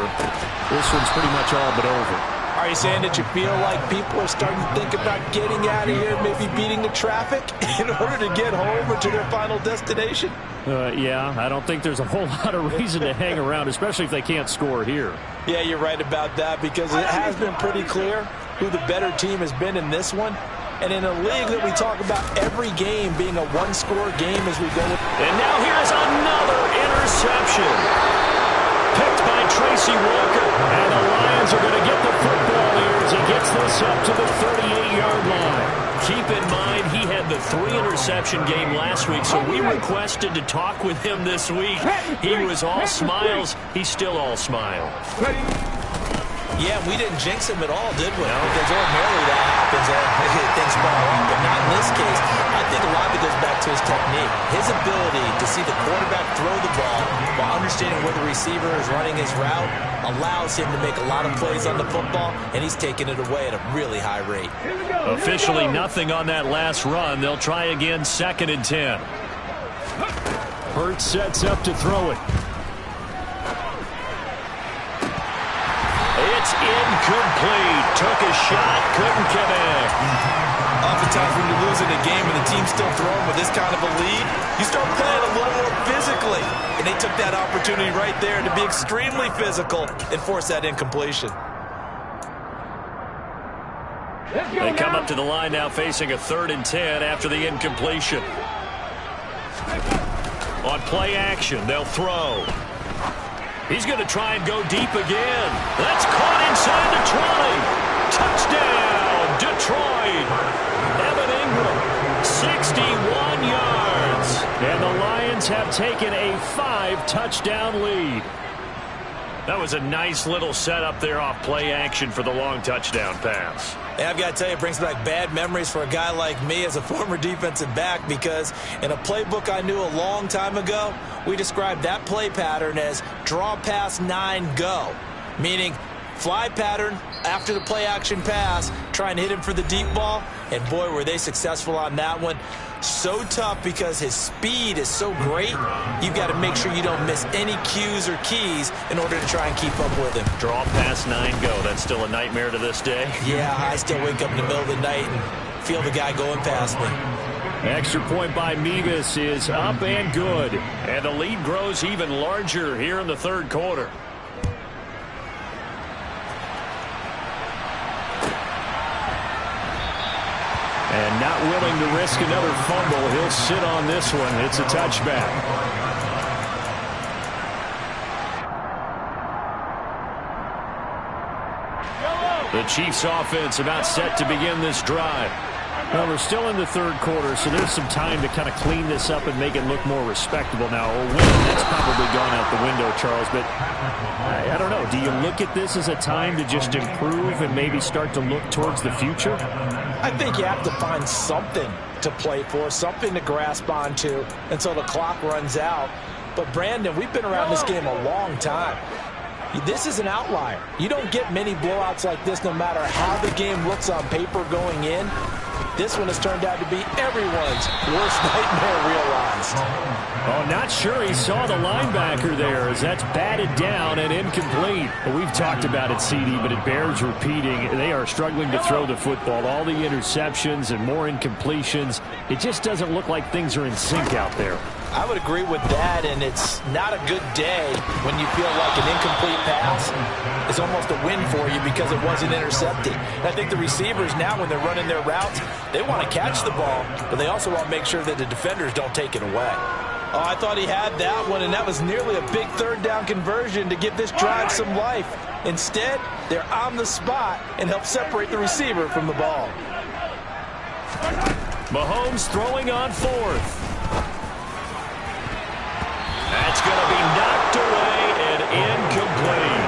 this one's pretty much all but over. Are you saying that you feel like people are starting to think about getting out of here, maybe beating the traffic in order to get home or to their final destination? Yeah, I don't think there's a whole lot of reason to hang around, especially if they can't score here. Yeah, you're right about that, because it has been pretty clear who the better team has been in this one. And in a league that we talk about every game being a one-score game as we go. And now here's another interception. Picked by Tracy Walker. And the Lions are going to get the football here as he gets this up to the 38-yard line. Keep in mind, he had the 3-interception game last week, so we requested to talk with him this week. He was all smiles. He's still all smile. Yeah, we didn't jinx him at all, did we? No. Because ordinarily that happens and things fall off. But not in this case. I think a lot of it goes back to his technique. His ability to see the quarterback throw the ball while understanding where the receiver is running his route allows him to make a lot of plays on the football, and he's taking it away at a really high rate. Officially nothing on that last run. They'll try again, 2nd and 10. Hurts sets up to throw it. It's incomplete. Took a shot, couldn't connect. Oftentimes when you're losing a game and the team's still throwing with this kind of a lead, you start playing a little more physically. And they took that opportunity right there to be extremely physical and force that incompletion. They come up to the line now facing a 3rd and 10 after the incompletion. On play action, they'll throw. He's going to try and go deep again. That's caught inside the 20. Touchdown, Detroit. Evan Ingram, 61 yards. And the Lions have taken a 5-touchdown lead. That was a nice little setup there off play action for the long touchdown pass. And I've got to tell you, it brings back bad memories for a guy like me as a former defensive back, because in a playbook I knew a long time ago, we described that play pattern as draw pass 9 go, meaning fly pattern after the play action pass, trying to hit him for the deep ball, and boy, were they successful on that one. So tough because his speed is so great, you've got to make sure you don't miss any cues or keys in order to try and keep up with him. Draw pass 9 go. That's still a nightmare to this day. Yeah, I still wake up in the middle of the night and feel the guy going past me. Extra point by Mevis is up and good. And the lead grows even larger here in the 3rd quarter. And not willing to risk another fumble, he'll sit on this one. It's a touchback. The Chiefs offense about set to begin this drive. Well, we're still in the 3rd quarter, so there's some time to kind of clean this up and make it look more respectable. Now, a win, that's probably gone out the window, Charles, but I don't know. Do you look at this as a time to just improve and maybe start to look towards the future? I think you have to find something to play for, something to grasp onto until the clock runs out. But, Brandon, we've been around this game a long time. This is an outlier. You don't get many blowouts like this no matter how the game looks on paper going in. This one has turned out to be everyone's worst nightmare realized. Oh, not sure he saw the linebacker there as that's batted down and incomplete. Well, we've talked about it, CD, but it bears repeating. They are struggling to throw the football. All the interceptions and more incompletions. It just doesn't look like things are in sync out there. I would agree with that, and it's not a good day when you feel like an incomplete pass is almost a win for you because it wasn't intercepted. And I think the receivers now, when they're running their routes, they want to catch the ball, but they also want to make sure that the defenders don't take it away. Oh, I thought he had that one, and that was nearly a big third down conversion to give this drive some life. Instead, they're on the spot and help separate the receiver from the ball. Mahomes throwing on fourth. That's going to be knocked away and incomplete.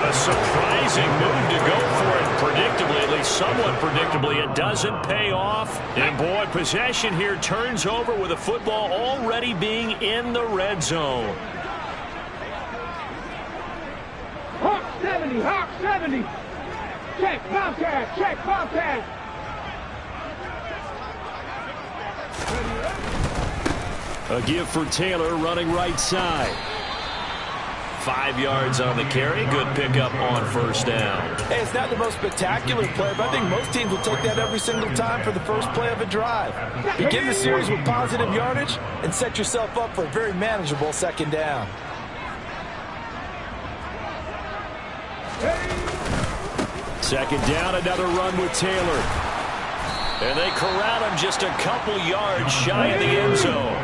A surprising move to go for it predictably, at least somewhat predictably. It doesn't pay off. And, boy, possession here turns over with the football already being in the red zone. Hawk 70, Hawk 70. Check, Bobcat, check, Bobcat. A give for Taylor running right side. 5 yards on the carry. Good pickup on first down. Hey, it's not the most spectacular play, but I think most teams will take that every single time for the first play of a drive. Begin the series with positive yardage and set yourself up for a very manageable second down. Second down, another run with Taylor. And they corral him just a couple yards shy of the end zone.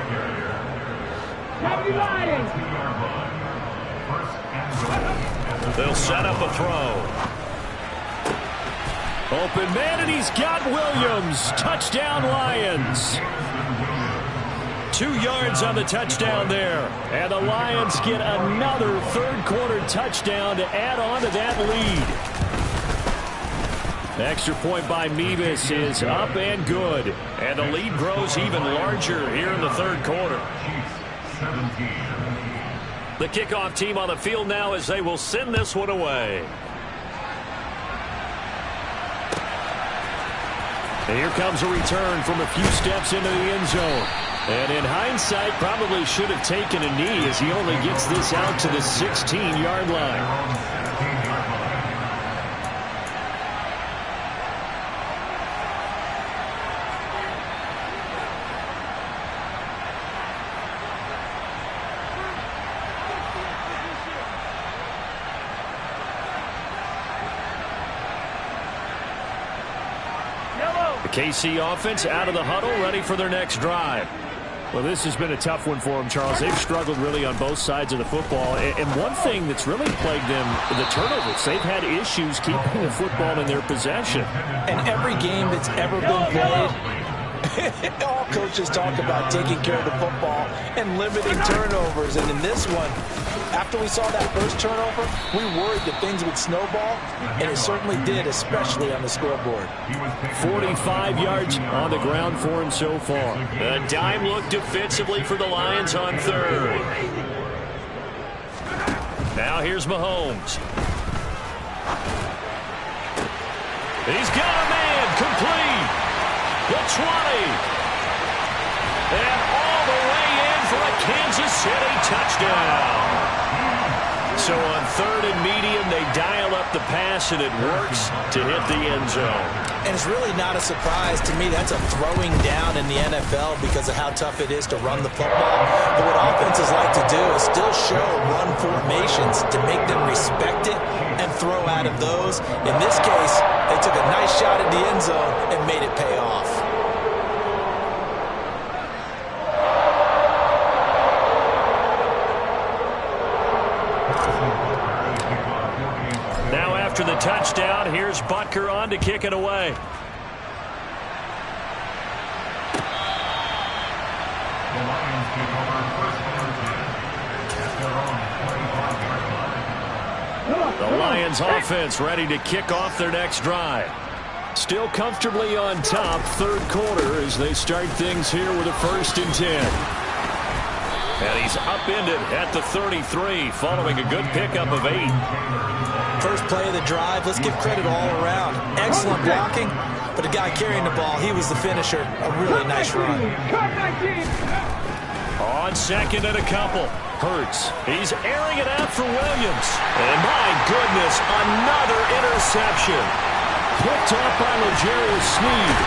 They'll set up a throw. Open man, and he's got Williams. Touchdown, Lions. 2 yards on the touchdown there. And the Lions get another third-quarter touchdown to add on to that lead. Extra point by Mevis is up and good. And the lead grows even larger here in the third quarter. The kickoff team on the field now as they will send this one away. And here comes a return from a few steps into the end zone. And in hindsight, probably should have taken a knee as he only gets this out to the 16-yard line. KC offense out of the huddle, ready for their next drive. Well, this has been a tough one for them, Charles. They've struggled really on both sides of the football. And one thing that's really plagued them, the turnovers. They've had issues keeping the football in their possession. And every game that's ever been played, all coaches talk about taking care of the football and limiting turnovers. And in this one, after we saw that first turnover, we worried that things would snowball, and it certainly did, especially on the scoreboard. 45 yards on the ground for him so far. A dime look defensively for the Lions on third. Now here's Mahomes. He's got a man complete. The 20. And all the way in for a Kansas City touchdown. So on third and medium, they dial up the pass, and it works to hit the end zone. And it's really not a surprise to me. That's a throwing down in the NFL because of how tough it is to run the football. But what offenses like to do is still show run formations to make them respect it and throw out of those. In this case, they took a nice shot at the end zone and made it pay off. After the touchdown, here's Butker on to kick it away. The Lions take over first and 10 at their own 25-yard line. The Lions offense ready to kick off their next drive. Still comfortably on top, third quarter as they start things here with a 1st and 10. And he's upended at the 33 following a good pickup of 8. First play of the drive, let's give credit all around. Excellent blocking, but the guy carrying the ball, he was the finisher. A really nice run. On second and a couple. Hurts. He's airing it out for Williams. And my goodness, another interception. Picked up by L'Jarius Sneed.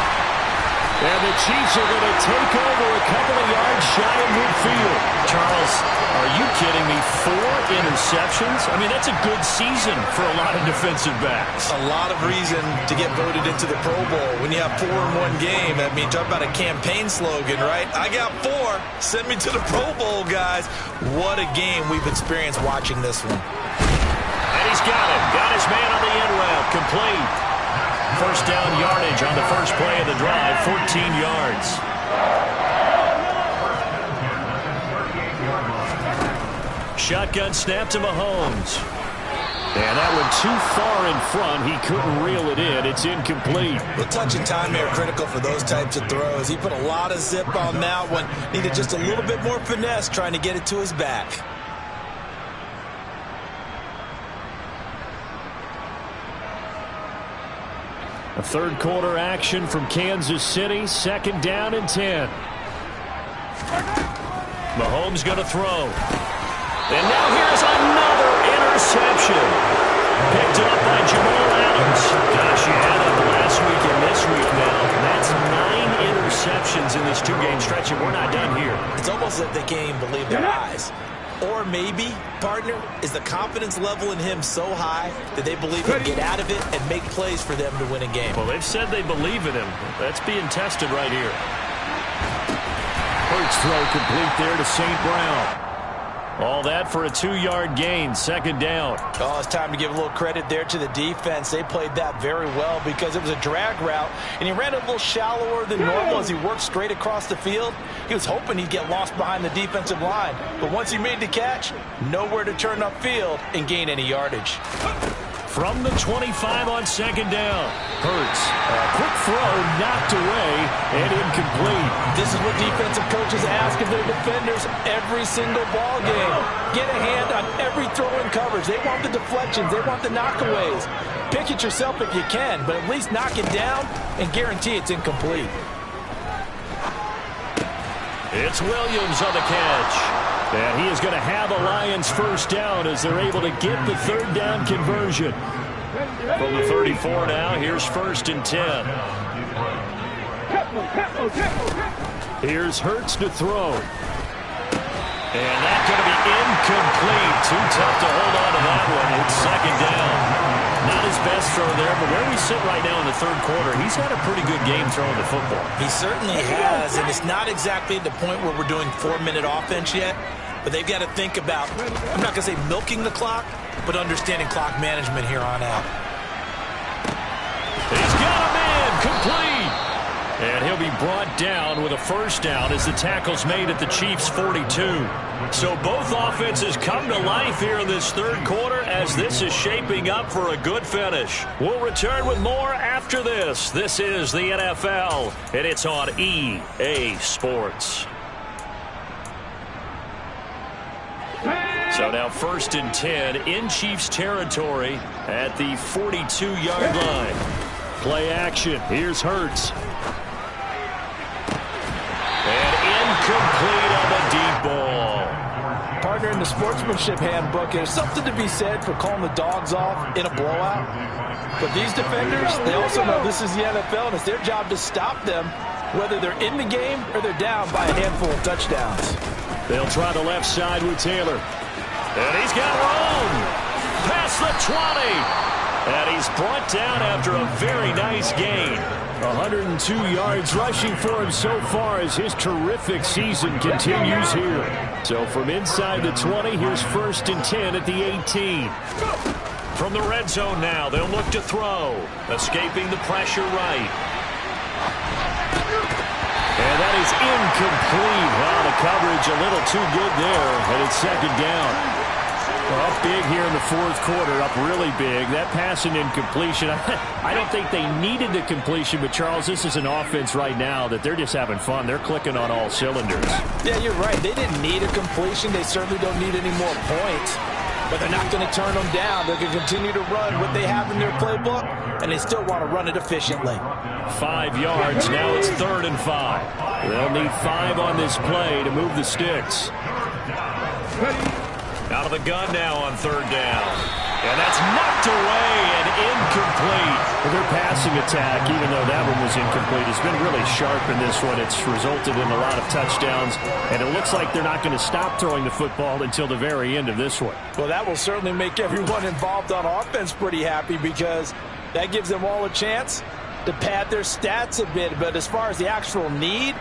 And the Chiefs are going to take over a couple of yards shy of midfield. Charles, are you kidding me? 4 interceptions? I mean, that's a good season for a lot of defensive backs. A lot of reason to get voted into the Pro Bowl when you have 4 in one game. I mean, talk about a campaign slogan, right? I got 4. Send me to the Pro Bowl, guys. What a game we've experienced watching this one. And he's got it. Got his man on the end route. Complete. First down yardage on the first play of the drive, 14 yards. Shotgun snap to Mahomes. And that one too far in front. He couldn't reel it in. It's incomplete. The touch and time are critical for those types of throws. He put a lot of zip on that one. Needed just a little bit more finesse trying to get it to his back. A third quarter action from Kansas City. Second down and 10. Mahomes going to throw. And now here's another interception. Picked up by Jamal Adams. Gosh, you had it last week and this week now. That's 9 interceptions in this 2-game stretch, and we're not done here. It's almost like they can't even believe their eyes. Or maybe, partner, is the confidence level in him so high that they believe he can get out of it and make plays for them to win a game. Well, they've said they believe in him. That's being tested right here. Hurts throw complete there to St. Brown. All that for a 2-yard gain, second down. Oh, it's time to give a little credit there to the defense. They played that very well because it was a drag route, and he ran a little shallower than normal as he worked straight across the field. He was hoping he'd get lost behind the defensive line, but once he made the catch, nowhere to turn upfield and gain any yardage. From the 25 on second down. Hurts. A quick throw knocked away and incomplete. This is what defensive coaches ask of their defenders every single ball game. Get a hand on every throw in coverage. They want the deflections. They want the knockaways. Pick it yourself if you can, but at least knock it down and guarantee it's incomplete. It's Williams on the catch. And he is going to have a Lions first down as they're able to get the third down conversion. From the 34 now, here's first and 10. Here's Hurts to throw. And that's going to be incomplete. Too tough to hold on to that one. It's second down. Not his best throw there, but where we sit right now in the third quarter, he's had a pretty good game throwing the football. He certainly has, and it's not exactly at the point where we're doing 4-minute offense yet, but they've got to think about, I'm not going to say milking the clock, but understanding clock management here on out. He's got a man, complete. And he'll be brought down with a first down as the tackle's made at the Chiefs' 42. So both offenses come to life here in this third quarter as this is shaping up for a good finish. We'll return with more after this. This is the NFL, and it's on EA Sports. So now first and 10 in Chiefs territory at the 42-yard line. Play action. Here's Hurts. And incomplete on the deep ball. Partner, in the sportsmanship handbook, there's something to be said for calling the dogs off in a blowout. But these defenders, they also know this is the NFL, and it's their job to stop them, whether they're in the game or they're down by a handful of touchdowns. They'll try the left side with Taylor. And he's got room. Past the 20. And he's brought down after a very nice gain. 102 yards rushing for him so far as his terrific season continues here. So from inside the 20, here's first and 10 at the 18. From the red zone now, they'll look to throw. Escaping the pressure right. And that is incomplete. Wow, the coverage a little too good there, and it's second down. Well, big here in the fourth quarter, up really big. That pass and incompletion, I don't think they needed the completion, but Charles, this is an offense right now that they're just having fun. They're clicking on all cylinders. Yeah, you're right. They didn't need a completion. They certainly don't need any more points, but they're not going to turn them down. They're going to continue to run what they have in their playbook, and they still want to run it efficiently. 5 yards. Now it's 3rd and 5. They'll need 5 on this play to move the sticks. Out of the gun now on 3rd down. And that's knocked away and incomplete. Well, their passing attack, even though that one was incomplete, has been really sharp in this one. It's resulted in a lot of touchdowns, and it looks like they're not going to stop throwing the football until the very end of this one. Well, that will certainly make everyone involved on offense pretty happy because that gives them all a chance to pad their stats a bit. But as far as the actual need,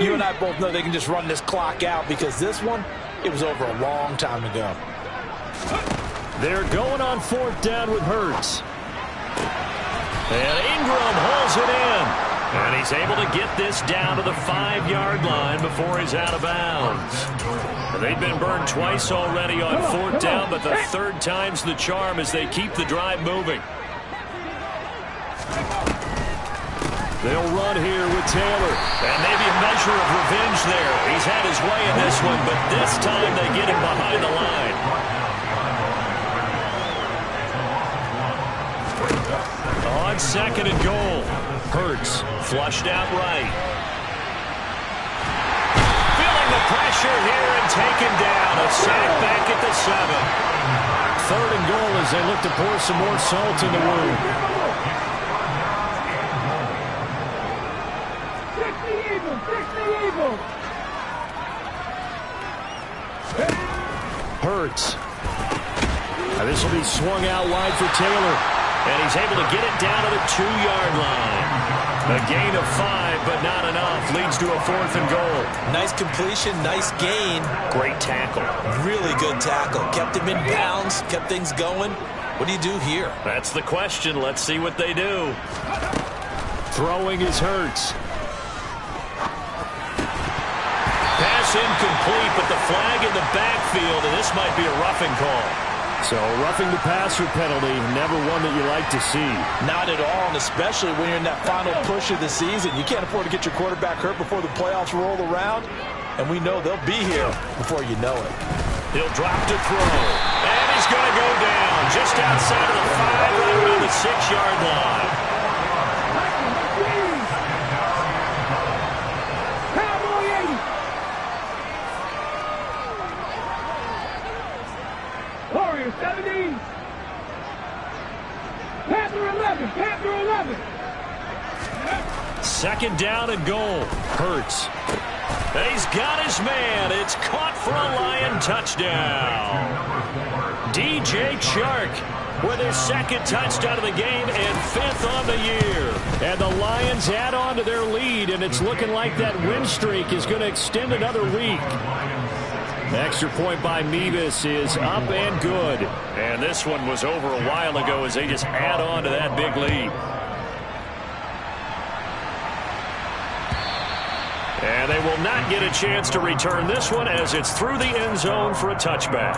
you and I both know they can just run this clock out because this one, it was over a long time ago. They're going on 4th down with Hurts. And Ingram hauls it in. And he's able to get this down to the 5-yard line before he's out of bounds. They've been burned twice already on 4th down, but the 3rd time's the charm as they keep the drive moving. They'll run here with Taylor. And maybe a measure of revenge there. He's had his way in this one, but this time they get him behind the line. On 2nd and goal. Hurts flushed out right. Feeling the pressure here and taken down. A sack back at the 7. 3rd and goal as they look to pour some more salt in the wound. Hurts. Now this will be swung out wide for Taylor. And he's able to get it down to the 2-yard line. A gain of 5, but not enough. Leads to a 4th and goal. Nice completion, nice gain. Great tackle. Really good tackle. Kept him in bounds, kept things going. What do you do here? That's the question. Let's see what they do. Throwing is Hurts. Pass incomplete, but the flag in the backfield, and this might be a roughing call. So roughing the passer penalty, never one that you like to see. Not at all, and especially when you're in that final push of the season. You can't afford to get your quarterback hurt before the playoffs roll around, and we know they'll be here before you know it. He'll drop to throw, and he's going to go down just outside of the 5, right around the 6-yard line. Warriors 17. Panther 11. Panther 11. 2nd down and goal. Hurts. And he's got his man. It's caught for a Lion touchdown. DJ Chark with his 2nd touchdown of the game and 5th on the year. And the Lions add on to their lead, and it's looking like that win streak is going to extend another week. The extra point by Mevis is up and good. And this one was over a while ago as they just add on to that big lead. And they will not get a chance to return this one as it's through the end zone for a touchback.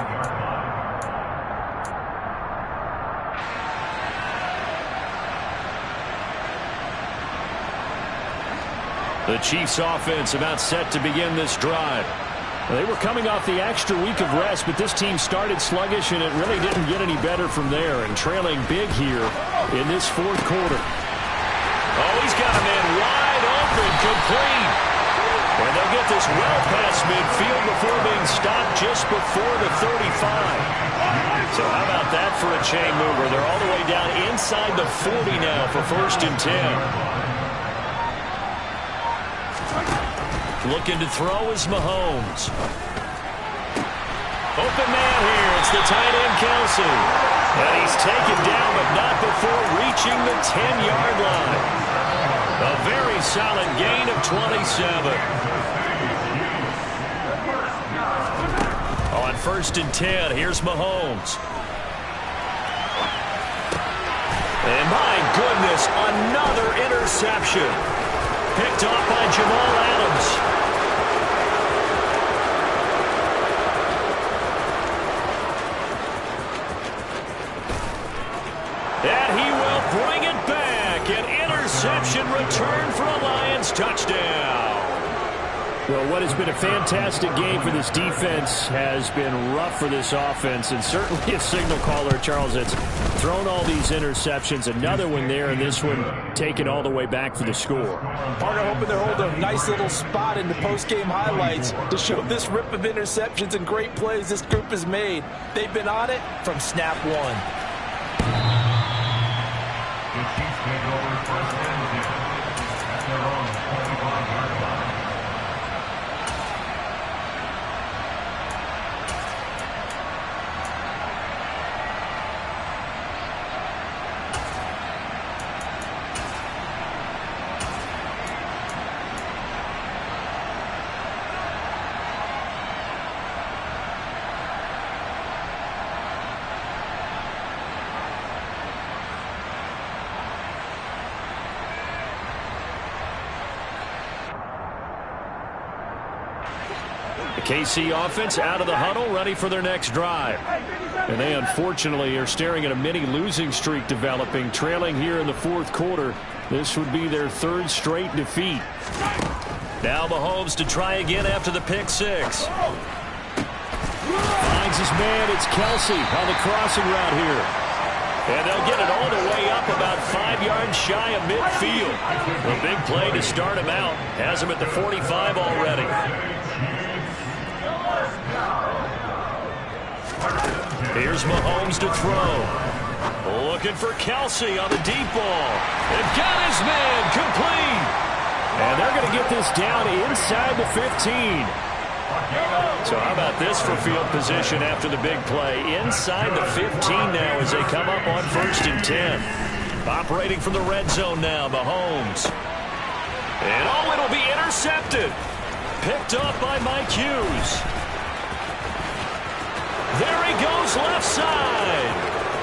The Chiefs offense about set to begin this drive. They were coming off the extra week of rest, but this team started sluggish, and it really didn't get any better from there, and trailing big here in this 4th quarter. Oh, he's got a man wide open, complete. And they'll get this well past midfield before being stopped just before the 35. So how about that for a chain mover? They're all the way down inside the 40 now for 1st and 10. Looking to throw is Mahomes. Open man here. It's the tight end, Kelsey. And he's taken down, but not before reaching the 10-yard line. A very solid gain of 27. On 1st and 10, here's Mahomes. And my goodness, another interception. Picked off by Jamal Adams. interception return for a Lions touchdown. Well, what has been a fantastic game for this defense has been rough for this offense, and certainly a signal caller, Charles, that's thrown all these interceptions. Another one there, and this one taken all the way back for the score. Partner hoping they're holding a nice little spot in the post-game highlights to show this rip of interceptions and great plays this group has made. They've been on it from snap one. The Chiefs take over first and 10 at their own 25-yard line. KC offense out of the huddle, ready for their next drive. And they unfortunately are staring at a mini losing streak developing, trailing here in the fourth quarter. This would be their third straight defeat. Now Mahomes to try again after the pick six. Finds his man, it's Kelsey on the crossing route here. And they'll get it all the way up about 5 yards shy of midfield. A big play to start him out. Has him at the 45 already. Here's Mahomes to throw. Looking for Kelsey on the deep ball. And got his man complete. And they're going to get this down inside the 15. So how about this for field position after the big play? Inside the 15 now as they come up on 1st and 10. Operating from the red zone now, Mahomes. And oh, it'll be intercepted. Picked up by Mike Hughes. There he goes left side.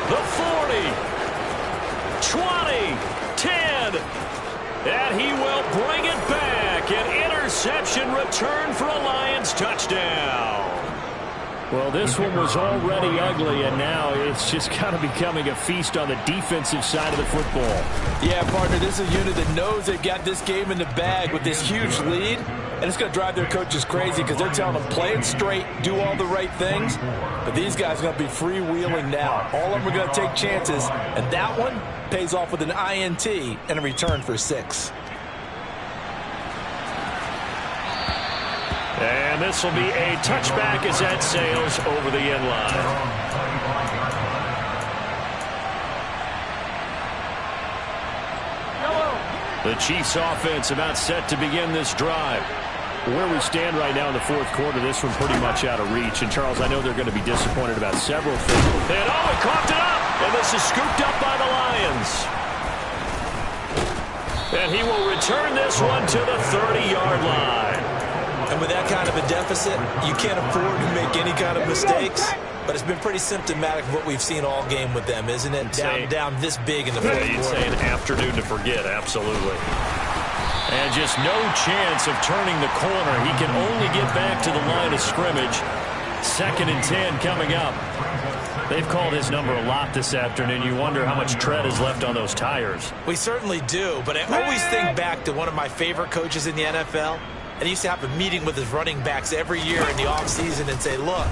The 40. 20. 10. And he will bring it back. An interception return for a Lions touchdown. Well, this one was already ugly, and now it's just kind of becoming a feast on the defensive side of the football. Yeah, partner, this is a unit that knows they've got this game in the bag with this huge lead, and it's going to drive their coaches crazy because they're telling them, play it straight, do all the right things. But these guys are going to be freewheeling now. All of them are going to take chances, and that one pays off with an INT and a return for 6. And this will be a touchback as that sails over the end line. The Chiefs offense about set to begin this drive. Where we stand right now in the fourth quarter, this one pretty much out of reach. And, Charles, I know they're going to be disappointed about several things. And, oh, he coughed it up. And this is scooped up by the Lions. And he will return this one to the 30-yard line. And with that kind of a deficit, you can't afford to make any kind of mistakes. But it's been pretty symptomatic of what we've seen all game with them, isn't it? Down this big in the fourth quarter. You'd say an afternoon to forget, absolutely. And just no chance of turning the corner. He can only get back to the line of scrimmage. 2nd and 10 coming up. They've called his number a lot this afternoon. You wonder how much tread is left on those tires. We certainly do, but I always think back to one of my favorite coaches in the NFL. And he used to have a meeting with his running backs every year in the offseason and say, look,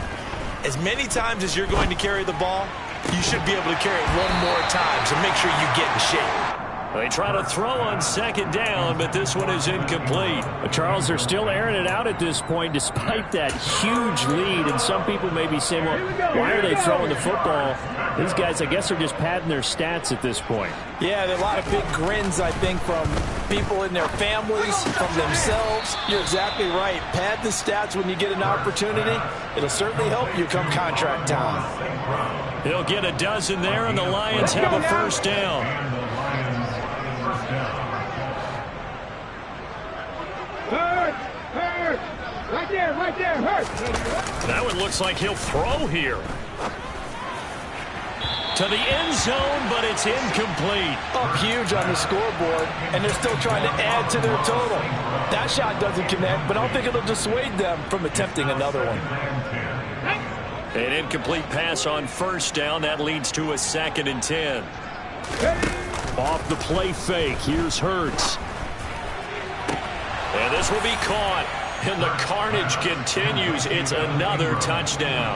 as many times as you're going to carry the ball, you should be able to carry it one more time, so make sure you get in shape. They try to throw on 2nd down, but this one is incomplete. Charles, they're still airing it out at this point despite that huge lead. And some people may be saying, well, why are they throwing the football? These guys, I guess, are just padding their stats at this point. Yeah, there are a lot of big grins, I think, from people in their families, from themselves. You're exactly right. Pad the stats when you get an opportunity. It'll certainly help you come contract time. He'll get a dozen there, and the Lions have a 1st down. Hurt! Right there, hurt! That one looks like he'll throw here. To the end zone, but it's incomplete. Up huge on the scoreboard, and they're still trying to add to their total. That shot doesn't connect, but I don't think it'll dissuade them from attempting another one. An incomplete pass on 1st down. That leads to a 2nd and 10. Off the play fake, here's Hurts. And this will be caught. And the carnage continues. It's another touchdown.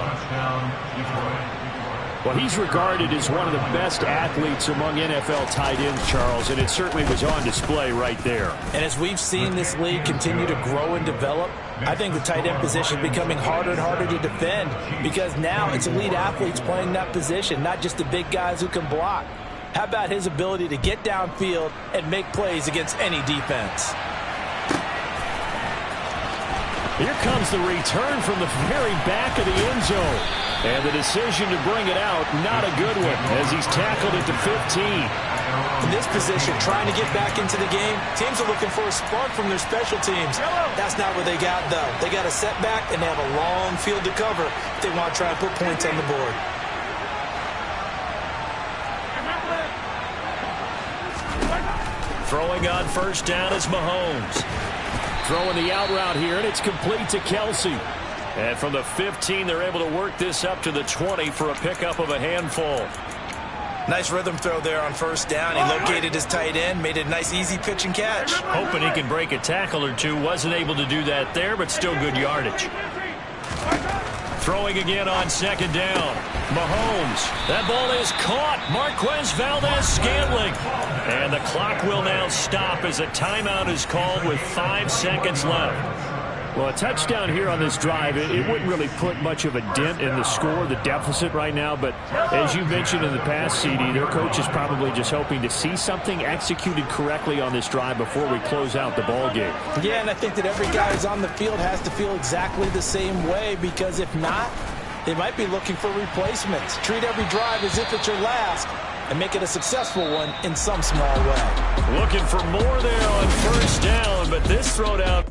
Well, he's regarded as one of the best athletes among NFL tight ends, Charles, and it certainly was on display right there. And as we've seen this league continue to grow and develop, I think the tight end position is becoming harder and harder to defend because now it's elite athletes playing that position, not just the big guys who can block. How about his ability to get downfield and make plays against any defense? Here comes the return from the very back of the end zone. And the decision to bring it out, not a good one, as he's tackled it to 15. In this position, trying to get back into the game, teams are looking for a spark from their special teams. That's not what they got, though. They got a setback, and they have a long field to cover if they want to try and put points on the board. Throwing on first down is Mahomes. Throwing the out route here, and it's complete to Kelsey. And from the 15, they're able to work this up to the 20 for a pickup of a handful. Nice rhythm throw there on first down. He located his tight end, made it a nice, easy pitch and catch. Hoping he can break a tackle or two. Wasn't able to do that there, but still good yardage. Throwing again on second down. Mahomes. That ball is caught. Marquez Valdez-Scantling. And the clock will now stop as a timeout is called with 5 seconds left. Well, a touchdown here on this drive, it wouldn't really put much of a dent in the score, the deficit right now. But as you mentioned in the past, CD, their coach is probably just hoping to see something executed correctly on this drive before we close out the ball game. Yeah, and I think that every guy who's on the field has to feel exactly the same way, because if not, they might be looking for replacements. Treat every drive as if it's your last and make it a successful one in some small way. Looking for more there on first down, but this throwdown.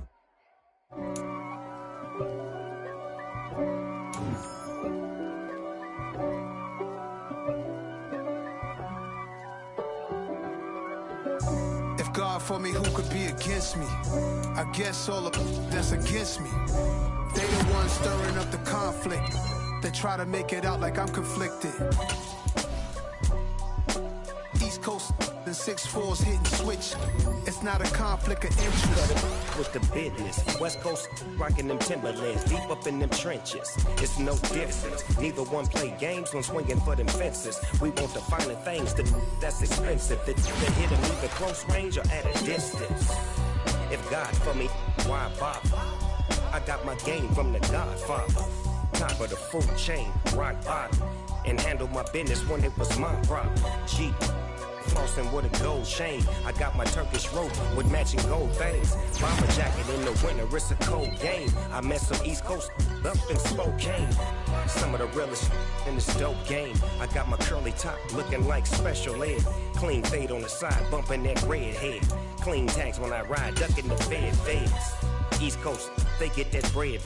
If God for me, who could be against me? I guess all of that's against me. They the ones stirring up the conflict. They try to make it out like I'm conflicted. East Coast, the 6'4's hitting switch. It's not a conflict of interest. With the business, West Coast rocking them Timberlands, deep up in them trenches. It's no difference. Neither one play games when swinging for them fences. We want the finer things, that's expensive. That hit them either close range or at a distance. If God for me, why bother? I got my game from the Godfather. Top of the food chain, rock bottom, and handle my business when it was my problem. G. Flossing with a gold chain. I got my Turkish rope with matching gold things. Bomber jacket in the winter, it's a cold game. I met some East Coast up in Spokane. Some of the realest in this dope game. I got my curly top looking like special ed. Clean fade on the side, bumping that red head. Clean tags when I ride, ducking the feds. East Coast, they get that bread.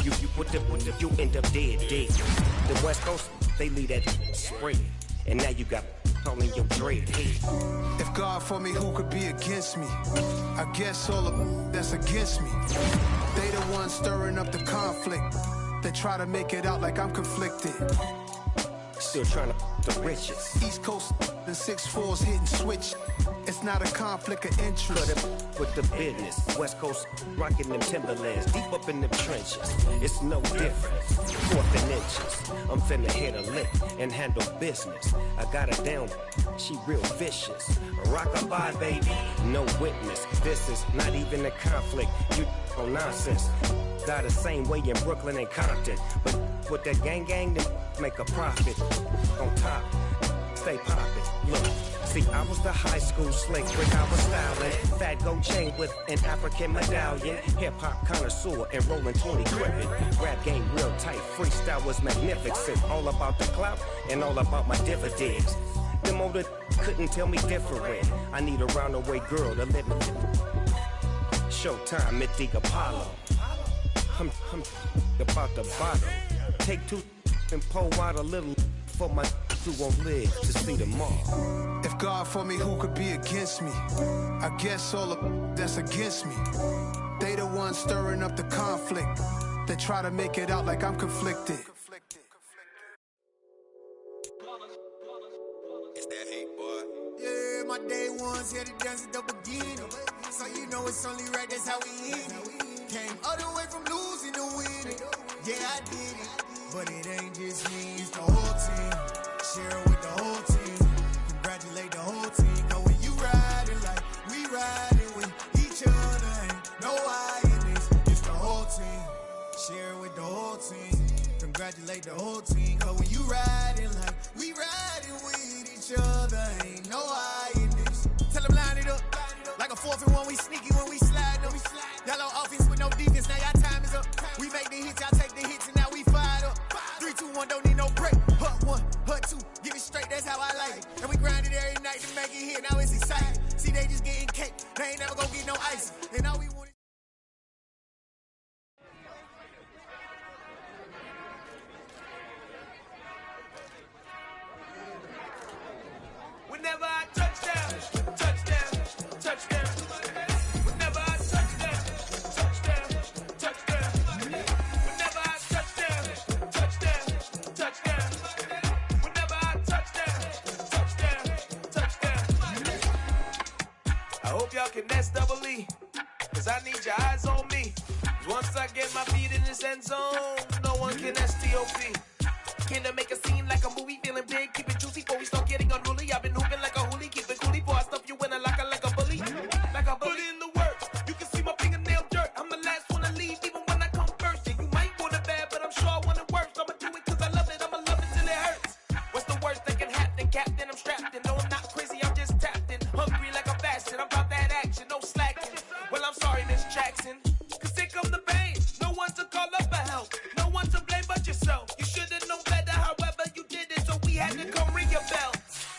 You end up dead. The West Coast, they leave that spread. And now you got all in your dread head. If God for me, who could be against me? I guess all of that's against me. They the ones stirring up the conflict. They try to make it out like I'm conflicted. Still trying to the riches. East Coast, the 6'4's hitting switch. It's not a conflict of interest. Cut up with the business. West Coast rocking them Timberlands, deep up in them trenches. It's no difference. 4th and inches. I'm finna hit a lick and handle business. I got her down. She real vicious. Rock-a-bye, baby. No witness. This is not even a conflict. You on nonsense. Got the same way in Brooklyn and Compton. But with that gang, then make a profit. On top, stay poppin'. Look, see, I was the high school slick brick, I was styling. Fat gold chain with an African medallion. Hip-hop connoisseur and rolling 20 crippin'. Rap game real tight, freestyle was magnificent. All about the clout and all about my dividends. Them older couldn't tell me different. I need a roundaway girl to live with. Showtime, Mythic Apollo. I'm about the bottom. Take 2 and pour out a little for my who won't live to see tomorrow. If God for me, who could be against me? I guess all of that's against me. They the ones stirring up the conflict. They try to make it out like I'm conflicted. It's that hate, boy. Yeah. with my day ones, here to dance at the beginning. So you know it's only right, that's how we end it. Came all the way from losing to winning. Yeah, I did it, but it ain't just me, it's the whole team. Share it with the whole team. Congratulate the whole team. Cause when you riding like we riding with each other, ain't no I in this. It's the whole team. Share it with the whole team. Congratulate the whole team. Cause when you riding like we riding with each other, ain't no I in this. Tell them line it up. Like a 4th and 1, we sneaky when we slide them. Y'all on offense with no defense, now y'all time is up. We make the hits, y'all take the hits, and now we fired up. 3, 2, 1, don't need no break. Hut 1, hut 2, give it straight, that's how I like it. And we grind it every night to make it hit, now it's exciting. See, they just getting cake, they ain't never gonna get no ice. And all we want is... Whenever I touchdown, touchdown, touchdown. Whenever I touchdown, touchdown, touchdown. Whenever I touchdown, touchdown, touchdown. Whenever I touchdown, touchdown, touchdown. I hope y'all can nest double E, cause I need your eyes on me. Once I get my feet in this end zone, no one can STOP. Can I make a scene like a movie, feeling big, keep it juicy before we start getting unruly. I've been hooping like a hoolie, keep it coolie before I stuff you in a locker like a bully. Like a bully. Put in the work, you can see my fingernail dirt. I'm the last one to leave, even when I come first. Yeah, you might want it bad, but I'm sure I want it worse. I'ma do it cause I love it, I'ma love it till it hurts. What's the worst that can happen, Captain? I'm strapped in, no I'm not crazy, I'm just tapped in. Hungry like I'm fasting, I'm about that action, no slacking. Well, I'm sorry, Miss Jackson, cause here come the pain. No one to call up for help, no one to blame but yourself. You should've known better, however you did it, so we had to come ring your bell.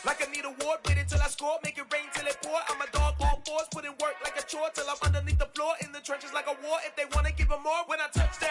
Like I need a award, wait until I score, make it rain till it pour. I'm a dog, all fours, put in work like a chore till I'm underneath the floor, in the trenches like a war. If they wanna give them more, when I touch down.